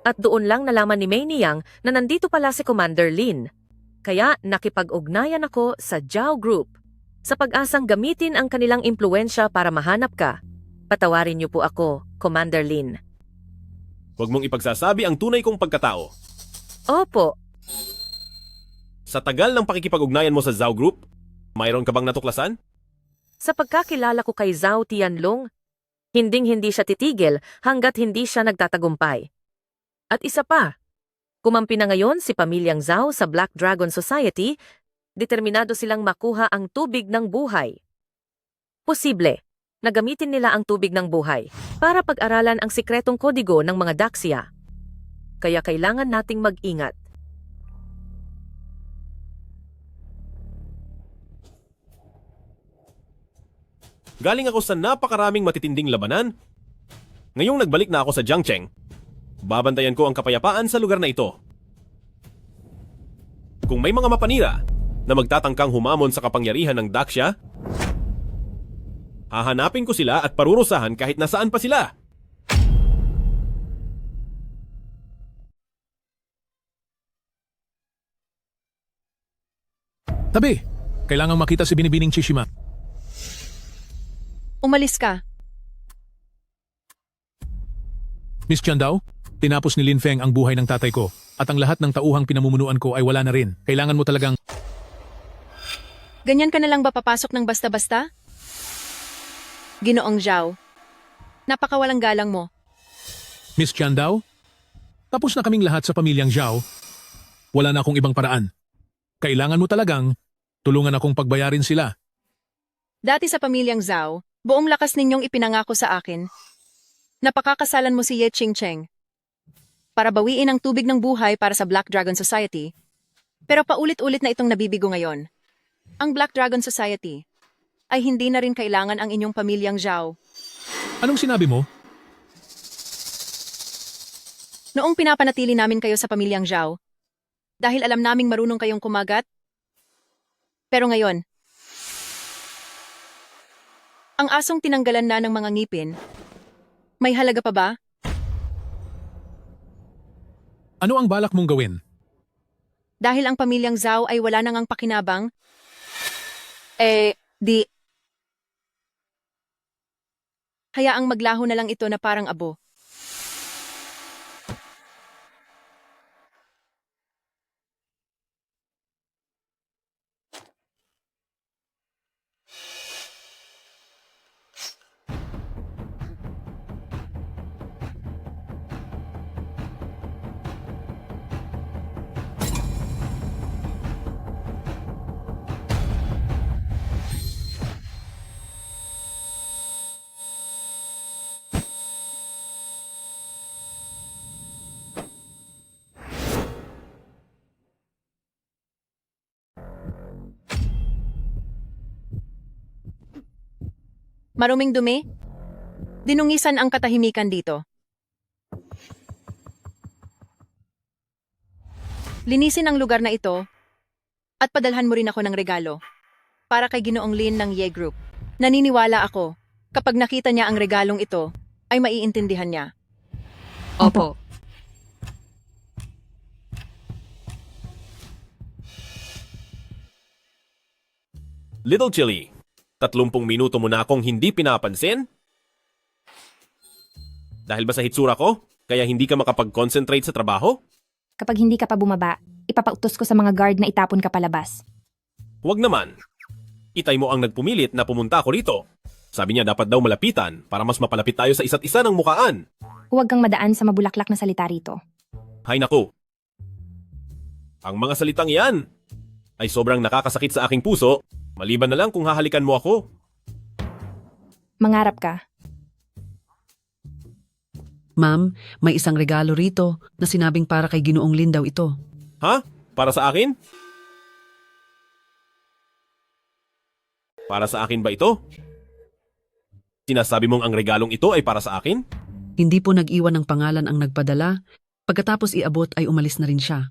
at doon lang nalaman ni May Niang na nandito pala si Commander Lin. Kaya nakipag-ugnayan ako sa Zhao Group sa pag-asang gamitin ang kanilang impluensya para mahanap ka. Patawarin niyo po ako, Commander Lin. Huwag mong ipagsasabi ang tunay kong pagkatao. Opo. Sa tagal ng pakikipag-ugnayan mo sa Zhao Group, mayroon ka bang natuklasan? Sa pagkakilala ko kay Zhao Tianlong, hinding-hindi siya titigil hanggat hindi siya nagtatagumpay. At isa pa, kumampi na ngayon si pamilyang Zhao sa Black Dragon Society, determinado silang makuha ang tubig ng buhay. Posible na gamitin nila ang tubig ng buhay para pag-aralan ang sikretong kodigo ng mga Daxia. Kaya kailangan nating mag-ingat. Galing ako sa napakaraming matitinding labanan. Ngayong nagbalik na ako sa Jiangcheng, babantayan ko ang kapayapaan sa lugar na ito. Kung may mga mapanira na magtatangkang humamon sa kapangyarihan ng Daxia, hahanapin ko sila at parurusahan kahit nasaan pa sila. Tabi, kailangang makita si Binibining Chishima. Umalis ka. Miss Chandao, tinapos ni Lin Feng ang buhay ng tatay ko at ang lahat ng tauhang pinamumunuan ko ay wala na rin. Kailangan mo talagang... Ganyan ka na lang ba papasok ng basta-basta? Ginoong Zhao. Napakawalang galang mo. Miss Chandao, tapos na kaming lahat sa pamilyang Zhao. Wala na akong ibang paraan. Kailangan mo talagang tulungan akong pagbayarin sila. Dati sa pamilyang Zhao, buong lakas ninyong ipinangako sa akin. Napakakasalan mo si Ye Qingcheng para bawiin ang tubig ng buhay para sa Black Dragon Society. Pero paulit-ulit na itong nabibigo ngayon. Ang Black Dragon Society ay hindi na rin kailangan ang inyong pamilyang Zhao. Anong sinabi mo? Noong pinapanatili namin kayo sa pamilyang Zhao, dahil alam naming marunong kayong kumagat. Pero ngayon, ang asong tinanggalan na ng mga ngipin, may halaga pa ba? Ano ang balak mong gawin? Dahil ang pamilyang Zhao ay wala nang ang pakinabang, hayaang maglaho na lang ito na parang abo. Maruming dumi? Dinungisan ang katahimikan dito. Linisin ang lugar na ito at padalhan mo rin ako ng regalo para kay Ginoong Lin ng Ye Group. Naniniwala ako, kapag nakita niya ang regalong ito, ay maiintindihan niya. Opo. Little Chili, 30 minuto mo na akong hindi pinapansin? Dahil ba sa hitsura ko, kaya hindi ka makapag-concentrate sa trabaho? Kapag hindi ka pa bumaba, ipapautos ko sa mga guard na itapon ka palabas. Huwag naman. Itay mo ang nagpumilit na pumunta ako rito. Sabi niya dapat daw malapitan para mas mapalapit tayo sa isa't isa ng mukaan. Huwag kang madaan sa mabulaklak na salita rito. Hay naku. Ang mga salitang yan ay sobrang nakakasakit sa aking puso, maliban na lang kung hahalikan mo ako. Mangarap ka. Ma'am, may isang regalo rito na sinabing para kay Ginoong Lin daw ito. Ha? Para sa akin? Para sa akin ba ito? Sinasabi mong ang regalong ito ay para sa akin? Hindi po nag-iwan ng pangalan ang nagpadala. Pagkatapos iabot ay umalis na rin siya.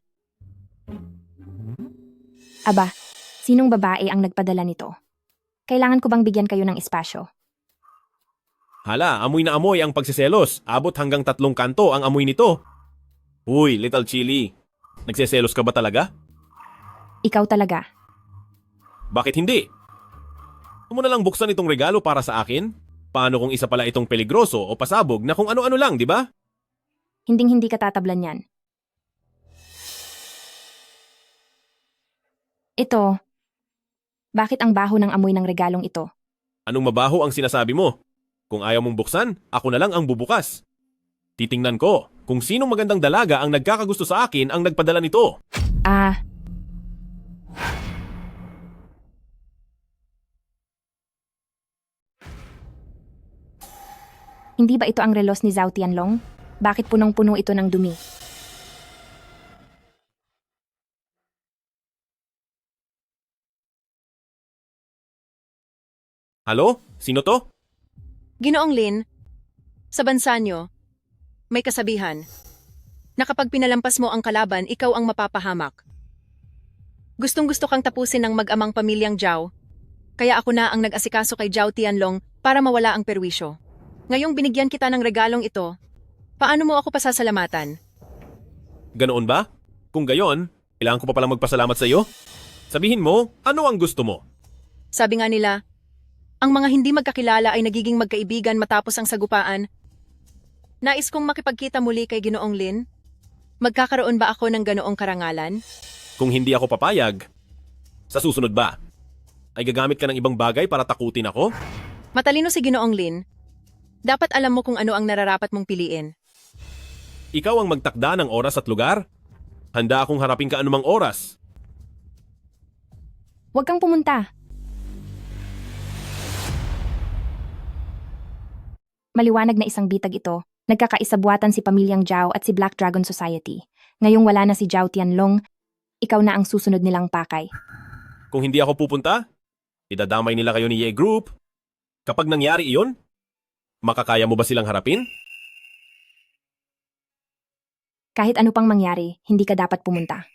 Aba, sinong babae ang nagpadala nito? Kailangan ko bang bigyan kayo ng espasyo? Hala, amoy na amoy ang pagsiselos. Abot hanggang 3 kanto ang amoy nito. Uy, Little Chili. Nagsiselos ka ba talaga? Ikaw talaga. Bakit hindi? Huwag mo na lang buksan itong regalo para sa akin? Paano kung isa pala itong peligroso o pasabog na kung ano-ano lang, di ba? Hinding-hindi ka tatablan yan. Ito. Bakit ang baho ng amoy ng regalong ito? Anong mabaho ang sinasabi mo? Kung ayaw mong buksan, ako na lang ang bubukas. Titingnan ko kung sinong magandang dalaga ang nagkakagusto sa akin ang nagpadala nito. Hindi ba ito ang relos ni Zhao Tianlong? Bakit punong-puno ito ng dumi? Halo? Sino to? Ginoong Lin, sa bansa nyo, may kasabihan na kapag pinalampas mo ang kalaban, ikaw ang mapapahamak. Gustong-gusto kang tapusin ng mag-amang pamilyang Zhao, kaya ako na ang nag-asikaso kay Zhao Tianlong para mawala ang perwisyo. Ngayong binigyan kita ng regalong ito, paano mo ako pasasalamatan? Ganoon ba? Kung gayon, kailangan ko pa palang magpasalamat sa iyo? Sabihin mo, ano ang gusto mo? Sabi nga nila, ang mga hindi magkakilala ay nagiging magkaibigan matapos ang sagupaan. Nais kong makipagkita muli kay Ginoong Lin. Magkakaroon ba ako ng ganoong karangalan? Kung hindi ako papayag, sa susunod ba? Ay gagamit ka ng ibang bagay para takutin ako? Matalino si Ginoong Lin. Dapat alam mo kung ano ang nararapat mong piliin. Ikaw ang magtakda ng oras at lugar? Handa akong harapin ka anumang oras. Huwag kang pumunta. Maliwanag na isang bitag ito. Nagkakaisabuatan si Pamilyang Zhao at si Black Dragon Society. Ngayong wala na si Zhao Tianlong, ikaw na ang susunod nilang pakay. Kung hindi ako pupunta, idadamay nila kayo ni Ye Group. Kapag nangyari iyon, makakaya mo ba silang harapin? Kahit ano pang mangyari, hindi ka dapat pumunta.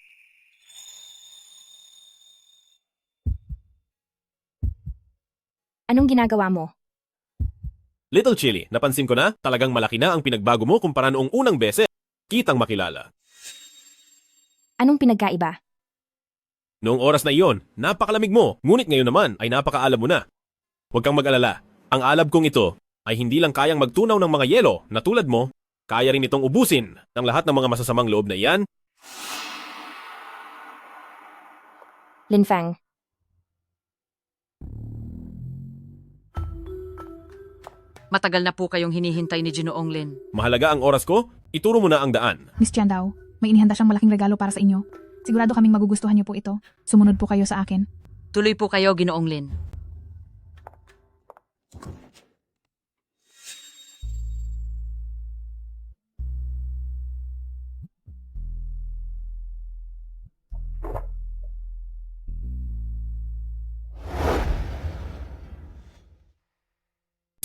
Anong ginagawa mo? Little Chili, napansin ko na talagang malaki na ang pinagbago mo kumpara noong unang beses. Kitang makilala. Anong pinagkaiba? Noong oras na iyon, napakalamig mo, ngunit ngayon naman ay napakaalab mo na. Huwag kang mag-alala, ang alab kong ito ay hindi lang kayang magtunaw ng mga yelo na tulad mo, kaya rin itong ubusin ng lahat ng mga masasamang loob na iyan. Lin Fang. Matagal na po kayong hinihintay ni Ginoong Lin. Mahalaga ang oras ko, ituro mo na ang daan. Miss Tiandao, may inihanda siyang malaking regalo para sa inyo. Sigurado kaming magugustuhan niyo po ito. Sumunod po kayo sa akin. Tuloy po kayo, Ginoong Lin.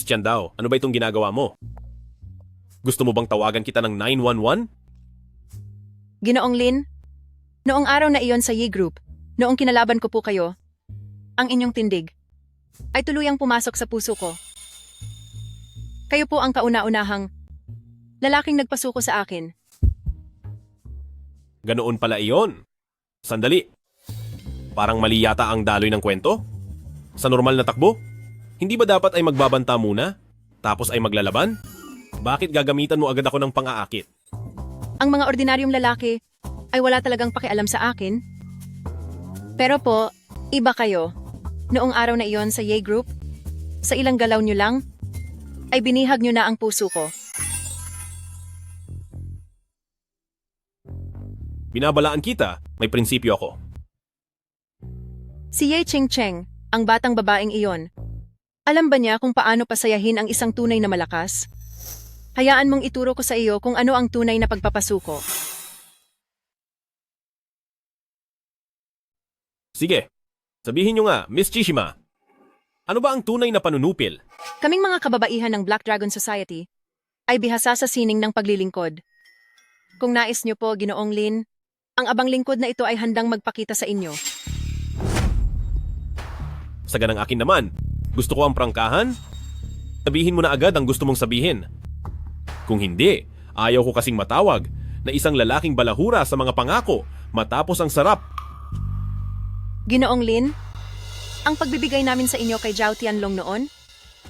Tiandao, ano ba itong ginagawa mo? Gusto mo bang tawagan kita ng 911? Ginoong Lin, noong araw na iyon sa Yi Group, noong kinalaban ko po kayo, ang inyong tindig ay tuluyang pumasok sa puso ko. Kayo po ang kauna-unahang lalaking nagpasuko sa akin. Ganoon pala iyon. Sandali. Parang mali yata ang daloy ng kwento? Sa normal na takbo? Hindi ba dapat ay magbabanta muna, tapos ay maglalaban? Bakit gagamitan mo agad ako ng pang-aakit? Ang mga ordinaryong lalaki ay wala talagang pakialam sa akin. Pero po, iba kayo. Noong araw na iyon sa Ye Group, sa ilang galaw nyo lang, ay binihag nyo na ang puso ko. Binabalaan kita, may prinsipyo ako. Si Ye Ching-cheng, ang batang babaeng iyon, alam ba niya kung paano pasayahin ang isang tunay na malakas? Hayaan mong ituro ko sa iyo kung ano ang tunay na pagpapasuko. Sige, sabihin nyo nga, Miss Chishima. Ano ba ang tunay na panunupil? Kaming mga kababaihan ng Black Dragon Society ay bihasa sa sining ng paglilingkod. Kung nais niyo po, Ginoong Lin, ang abang lingkod na ito ay handang magpakita sa inyo. Sa ganang akin naman, gusto ko ang prangkahan? Sabihin mo na agad ang gusto mong sabihin. Kung hindi, ayaw ko kasing matawag na isang lalaking balahura sa mga pangako matapos ang sarap. Ginoong Lin, ang pagbibigay namin sa inyo kay Zhao Tianlong noon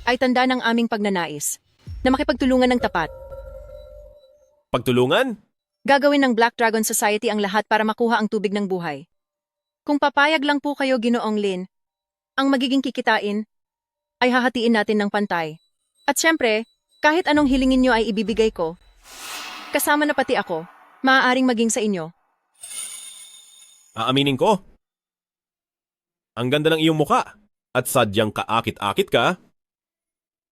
ay tanda ng aming pagnanais na makipagtulungan ng tapat. Pagtulungan? Gagawin ng Black Dragon Society ang lahat para makuha ang tubig ng buhay. Kung papayag lang po kayo, Ginoong Lin, ang magiging kikitain ay hahatiin natin ng pantay. At syempre, kahit anong hilingin nyo ay ibibigay ko. Kasama na pati ako, maaaring maging sa inyo. Aaminin ko. Ang ganda ng iyong muka at sadyang kaakit-akit ka.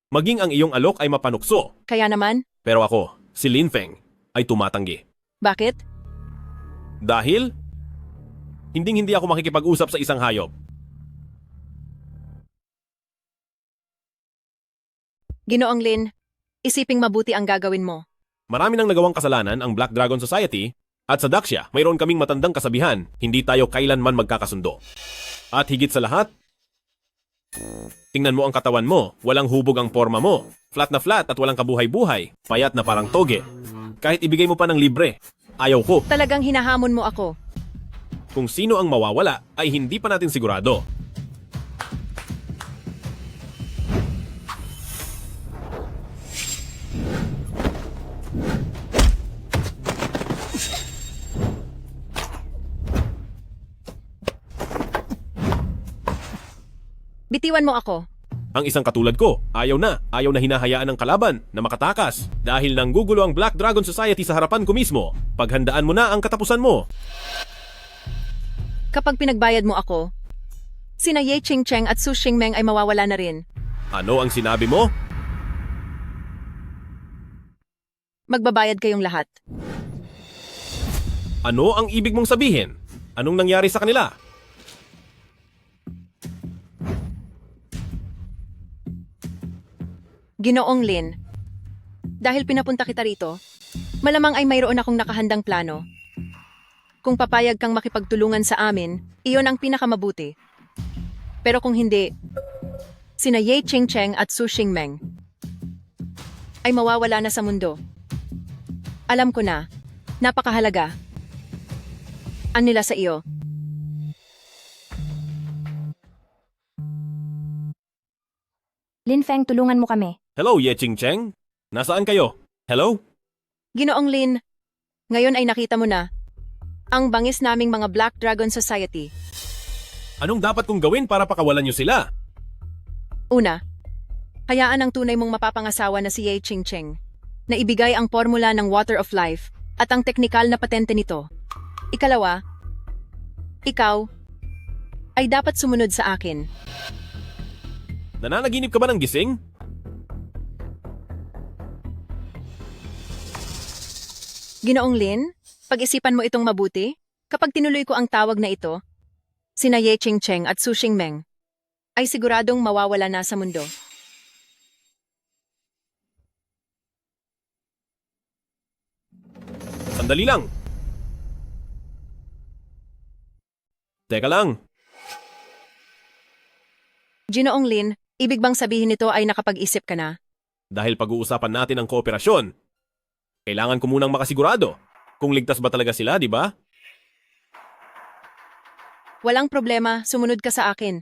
Maging ang iyong alok ay mapanukso. Kaya naman, Pero ako, si Lin Feng, ay tumatanggi. bakit? Dahil, hindi ako makikipag-usap sa isang hayop. Ginoong Lin, isiping mabuti ang gagawin mo. Marami nang nagawang kasalanan ang Black Dragon Society at sa Daxia mayroon kaming matandang kasabihan, hindi tayo kailanman magkakasundo. At higit sa lahat, tingnan mo ang katawan mo, walang hubog ang forma mo, flat na flat at walang kabuhay-buhay, payat na parang toge. Kahit ibigay mo pa ng libre, ayaw ko. Talagang hinahamon mo ako. Kung sino ang mawawala ay hindi pa natin sigurado. Bitiwan mo ako. Ang isang katulad ko, ayaw na hinahayaan ng kalaban na makatakas. Dahil nanggugulo ang Black Dragon Society sa harapan ko mismo, paghandaan mo na ang katapusan mo. Kapag pinagbayad mo ako, sina Ye Qingcheng at Su Xingmeng ay mawawala na rin. Ano ang sinabi mo? Magbabayad kayong lahat. Ano ang ibig mong sabihin? Anong nangyari sa kanila? Ginoong Lin, dahil pinapunta kita rito, malamang ay mayroon akong nakahandang plano. Kung papayag kang makipagtulungan sa amin, iyon ang pinakamabuti. Pero kung hindi, sina Ye Qingcheng at Su Xingmeng ay mawawala na sa mundo. Alam ko na, napakahalaga. Ang nila sa iyo. Lin Feng, tulungan mo kami. Hello, Ye Qingcheng. Nasaan kayo? Hello? Ginoong Lin, ngayon ay nakita mo na ang bangis naming mga Black Dragon Society. Anong dapat kong gawin para pakawalan niyo sila? Una, hayaan ang tunay mong mapapangasawa na si Ye Qingcheng na ibigay ang formula ng Water of Life at ang teknikal na patente nito. Ikalawa, ikaw ay dapat sumunod sa akin. Nananaginip ka ba ng gising? Ginoong Lin, pag-isipan mo itong mabuti. Kapag tinuloy ko ang tawag na ito, sina Ye Qingcheng at Su Xingmeng ay siguradong mawawala na sa mundo. Sandali lang. Teka lang. Ginoong Lin, ibig bang sabihin nito ay nakapag-isip ka na? Dahil pag-uusapan natin ang kooperasyon, kailangan ko munang makasigurado kung ligtas ba talaga sila, di ba? Walang problema, sumunod ka sa akin.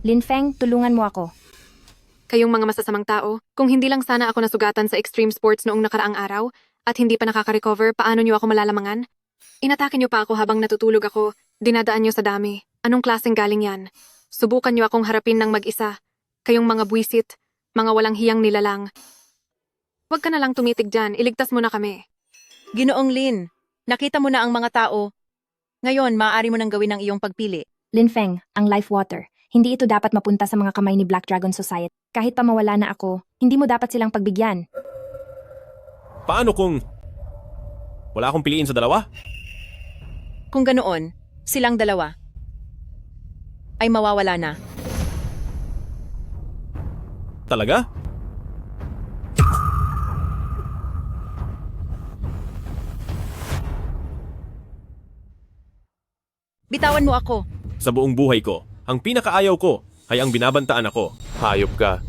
Lin Feng, tulungan mo ako. Kayong mga masasamang tao, kung hindi lang sana ako nasugatan sa extreme sports noong nakaraang araw at hindi pa nakaka-recover, paano niyo ako malalamangan? Inatake niyo pa ako habang natutulog ako, dinadaan niyo sa dami. Anong klaseng galing yan? Subukan niyo akong harapin ng mag-isa. Kayong mga buwisit, mga walang hiyang nilalang. Huwag ka na lang tumitig dyan, iligtas mo na kami. Ginoong Lin, nakita mo na ang mga tao. Ngayon, maaari mo nang gawin ang iyong pagpili. Lin Feng, ang life water. Hindi ito dapat mapunta sa mga kamay ni Black Dragon Society. Kahit pa mawala na ako, hindi mo dapat silang pagbigyan. Paano kung wala akong piliin sa dalawa? Kung ganoon, silang dalawa ay mawawala na. Talaga? Bitawan mo ako. Sa buong buhay ko, ang pinakaayaw ko ay ang binabantaan ako. Hayop ka.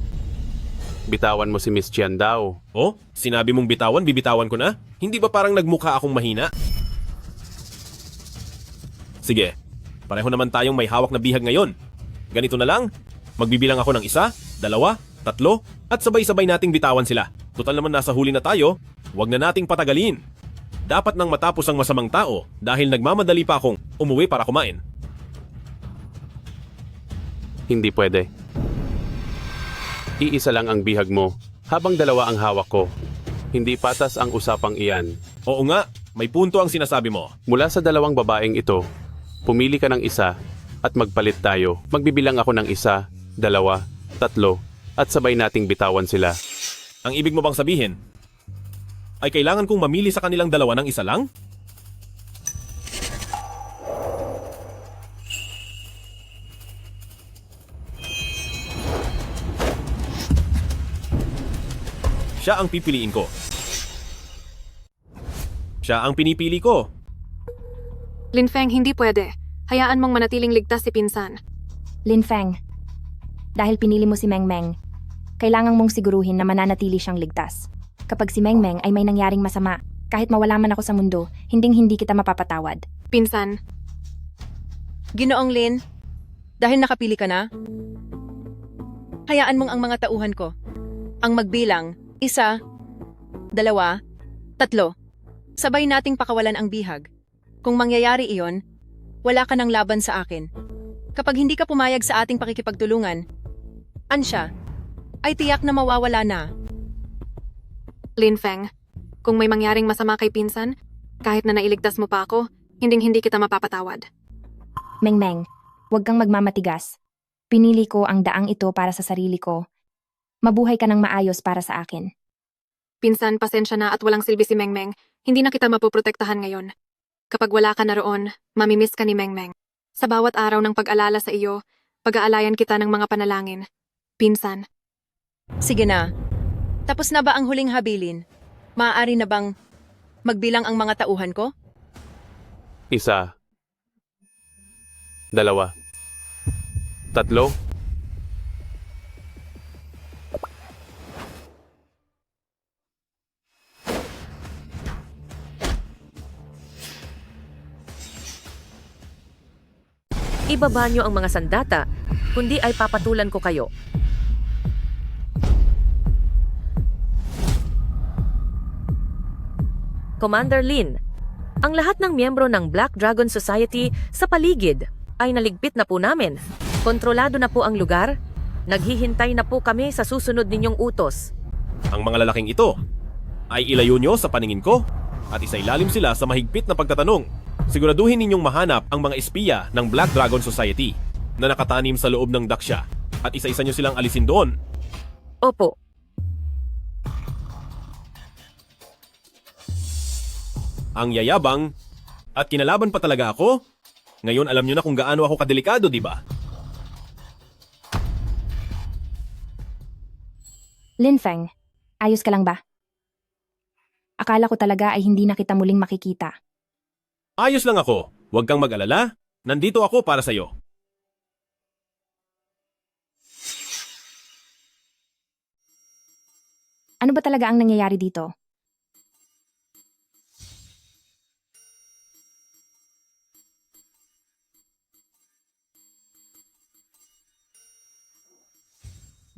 Bitawan mo si Miss Chian daw. Oh, sinabi mong bitawan, bibitawan ko na? Hindi ba parang nagmukha akong mahina? Sige, pareho naman tayong may hawak na bihag ngayon. Ganito na lang, magbibilang ako ng 1, 2, 3, at sabay-sabay nating bitawan sila. Total naman nasa huli na tayo, huwag na nating patagalin. Dapat nang matapos ang masamang tao dahil nagmamadali pa akong umuwi para kumain. Hindi pwede. Iisa lang ang bihag mo, habang dalawa ang hawak ko. Hindi patas ang usapang iyan. Oo nga, may punto ang sinasabi mo. Mula sa dalawang babaeng ito, pumili ka ng isa at magpalit tayo. Magbibilang ako ng 1, 2, 3 at sabay nating bitawan sila. Ang ibig mo bang sabihin ay kailangan kong mamili sa kanilang dalawa ng isa lang? Siya ang pipiliin ko. Siya ang pinipili ko. Lin Feng, hindi pwede. Hayaan mong manatiling ligtas si Pinsan. Lin Feng, dahil pinili mo si Meng Meng, kailangan mong siguruhin na mananatili siyang ligtas. Kapag si Meng Meng ay may nangyaring masama, kahit mawala man ako sa mundo, hinding-hindi kita mapapatawad. Pinsan. Ginoong Lin, dahil nakapili ka na, hayaan mong ang mga tauhan ko ang magbilang 1, 2, 3. Sabay nating pakawalan ang bihag. Kung mangyayari iyon, wala ka ng laban sa akin. Kapag hindi ka pumayag sa ating pakikipagtulungan, Ansya, ay tiyak na mawawala na. Lin Feng, kung may mangyaring masama kay Pinsan, kahit na nailigtas mo pa ako, hinding-hindi kita mapapatawad. Meng Meng, huwag kang magmamatigas. Pinili ko ang daang ito para sa sarili ko. Mabuhay ka ng maayos para sa akin. Pinsan, pasensya na at walang silbi si Meng Meng. Hindi na kita mapoprotektahan ngayon. Kapag wala ka na roon, mamimiss ka ni Meng Meng. Sa bawat araw ng pag-alala sa iyo, pag-aalayan kita ng mga panalangin. Pinsan. Sige na. Tapos na ba ang huling habilin? Maaari na bang magbilang ang mga tauhan ko? 1, 2, 3. Ibaba niyo ang mga sandata, kundi ay papatulan ko kayo. Commander Lin, ang lahat ng miyembro ng Black Dragon Society sa paligid ay naligpit na po namin. Kontrolado na po ang lugar. Naghihintay na po kami sa susunod ninyong utos. Ang mga lalaking ito ay ilayo nyo sa paningin ko at isailalim sila sa mahigpit na pagtatanong. Siguraduhin ninyong mahanap ang mga espiya ng Black Dragon Society na nakatanim sa loob ng daksya at isa-isa nyo silang alisin doon. Opo. Ang yayabang at kinalaban pa talaga ako. Ngayon alam nyo na kung gaano ako kadelikado, di ba? Lin Feng, ayos ka lang ba? Akala ko talaga ay hindi na kita muling makikita. Ayos lang ako. Huwag kang mag-alala. Nandito ako para sa'yo. Ano ba talaga ang nangyayari dito?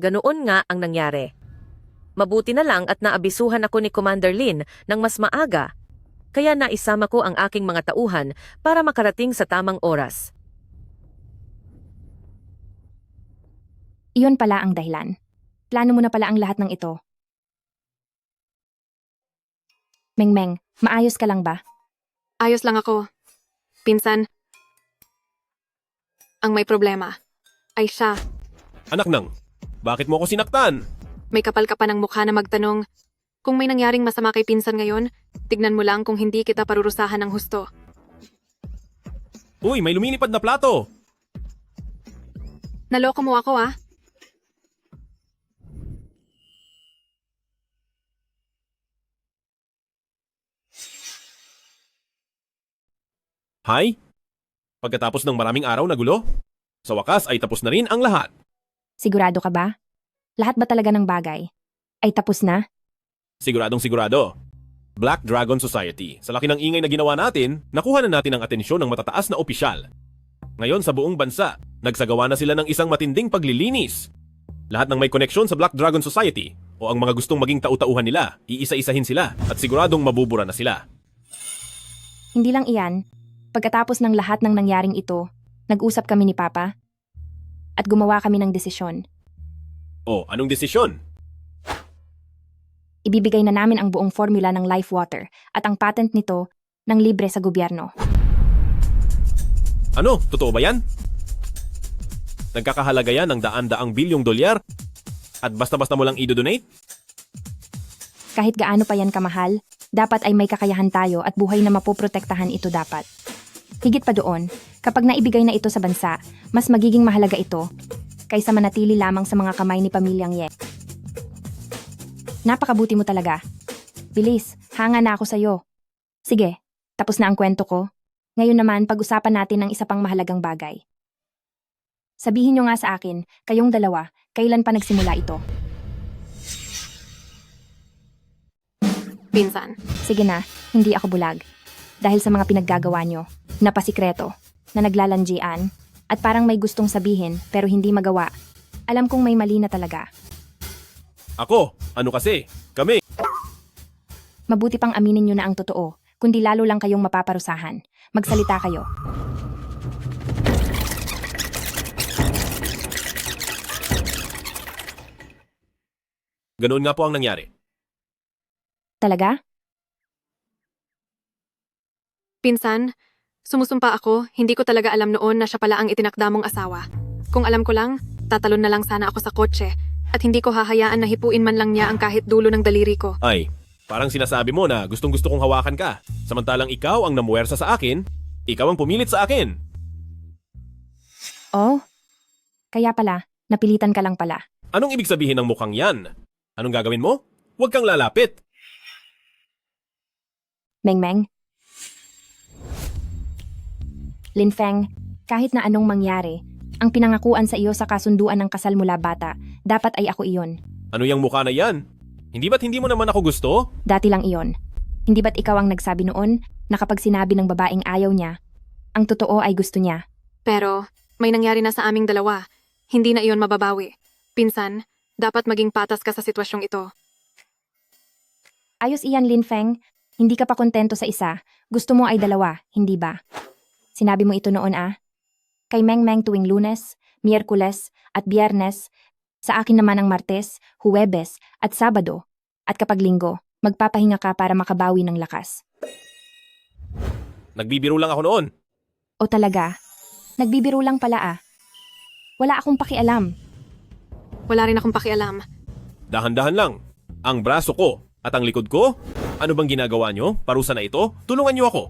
Ganoon nga ang nangyari. Mabuti na lang at naabisuhan ako ni Commander Lin ng mas maaga, kaya naisama ko ang aking mga tauhan para makarating sa tamang oras. Iyon pala ang dahilan. Plano mo na pala ang lahat ng ito. Meng Meng, maayos ka lang ba? Ayos lang ako. Pinsan, ang may problema ay siya. Anak nang, bakit mo ako sinaktan? May kapal ka pa ng mukha na magtanong. Kung may nangyaring masama kay pinsan ngayon, tignan mo lang kung hindi kita parurusahan ng husto. Uy, may lumilipad na plato! Naloko mo ako ah. Hay? Pagkatapos ng maraming araw na gulo, sa wakas ay tapos na rin ang lahat. Sigurado ka ba? Lahat ba talaga ng bagay ay tapos na? Siguradong sigurado. Black Dragon Society, sa laki ng ingay na ginawa natin, nakuha na natin ang atensyon ng matataas na opisyal. Ngayon sa buong bansa, nagsagawa na sila ng isang matinding paglilinis. Lahat ng may koneksyon sa Black Dragon Society o ang mga gustong maging tau-tauhan nila, iisa-isahin sila at siguradong mabubura na sila. Hindi lang iyan. Pagkatapos ng lahat ng nangyaring ito, nag-usap kami ni Papa at gumawa kami ng desisyon. O, anong desisyon? Ibibigay na namin ang buong formula ng Life Water at ang patent nito ng libre sa gobyerno. Ano? Totoo ba yan? Nagkakahalaga yan ng daan-daang bilyong dolyar? At basta-basta mo lang i-donate? Kahit gaano pa yan kamahal, dapat ay may kakayahan tayo at buhay na mapoprotektahan ito dapat. Higit pa doon, kapag naibigay na ito sa bansa, mas magiging mahalaga ito kaysa manatili lamang sa mga kamay ni Pamilyang Ye. Napakabuti mo talaga. Bilis, hanga na ako sa'yo. Sige, tapos na ang kwento ko. Ngayon naman, pag-usapan natin ang isa pang mahalagang bagay. Sabihin nyo nga sa akin, kayong dalawa, kailan pa nagsimula ito? Pinsan. Sige na, hindi ako bulag. Dahil sa mga pinaggagawa nyo, napasikreto, na naglalanjian, at parang may gustong sabihin pero hindi magawa. Alam kong may mali na talaga. Ako? Ano kasi? Kami? Mabuti pang aminin nyo na ang totoo, kundi lalo lang kayong mapaparusahan. Magsalita kayo. Ganoon nga po ang nangyari. Talaga? Pinsan, sumusumpa ako, hindi ko talaga alam noon na siya pala ang itinakda mong asawa. Kung alam ko lang, tatalon na lang sana ako sa kotse at hindi ko hahayaan na hipuin man lang niya ang kahit dulo ng daliri ko. Ay, parang sinasabi mo na gustong-gusto kong hawakan ka. Samantalang ikaw ang namuwersa sa akin, ikaw ang pumilit sa akin. Oh, kaya pala, napilitan ka lang pala. Anong ibig sabihin ng mukhang yan? Anong gagawin mo? Huwag kang lalapit. Meng-meng. Linfeng, kahit na anong mangyari, ang pinangakuan sa iyo sa kasunduan ng kasal mula bata, dapat ay ako iyon. Ano yung mukha na yan? Hindi ba't hindi mo naman ako gusto? Dati lang iyon. Hindi ba't ikaw ang nagsabi noon na kapag sinabi ng babaeng ayaw niya, ang totoo ay gusto niya? Pero, may nangyari na sa aming dalawa. Hindi na iyon mababawi. Pinsan, dapat maging patas ka sa sitwasyong ito. Ayos iyan, Linfeng. Hindi ka pa kontento sa isa. Gusto mo ay dalawa, hindi ba? Sinabi mo ito noon Kay Meng-meng tuwing Lunes, Miyerkules at Biyernes, sa akin naman ang Martes, Huwebes at Sabado. At kapag Linggo, magpapahinga ka para makabawi ng lakas. Nagbibiro lang ako noon. O talaga? Nagbibiro lang pala Wala akong pakialam. Wala rin akong pakialam. Dahan-dahan lang. Ang braso ko at ang likod ko? Ano bang ginagawa nyo? Parusa na ito? Tulungan nyo ako.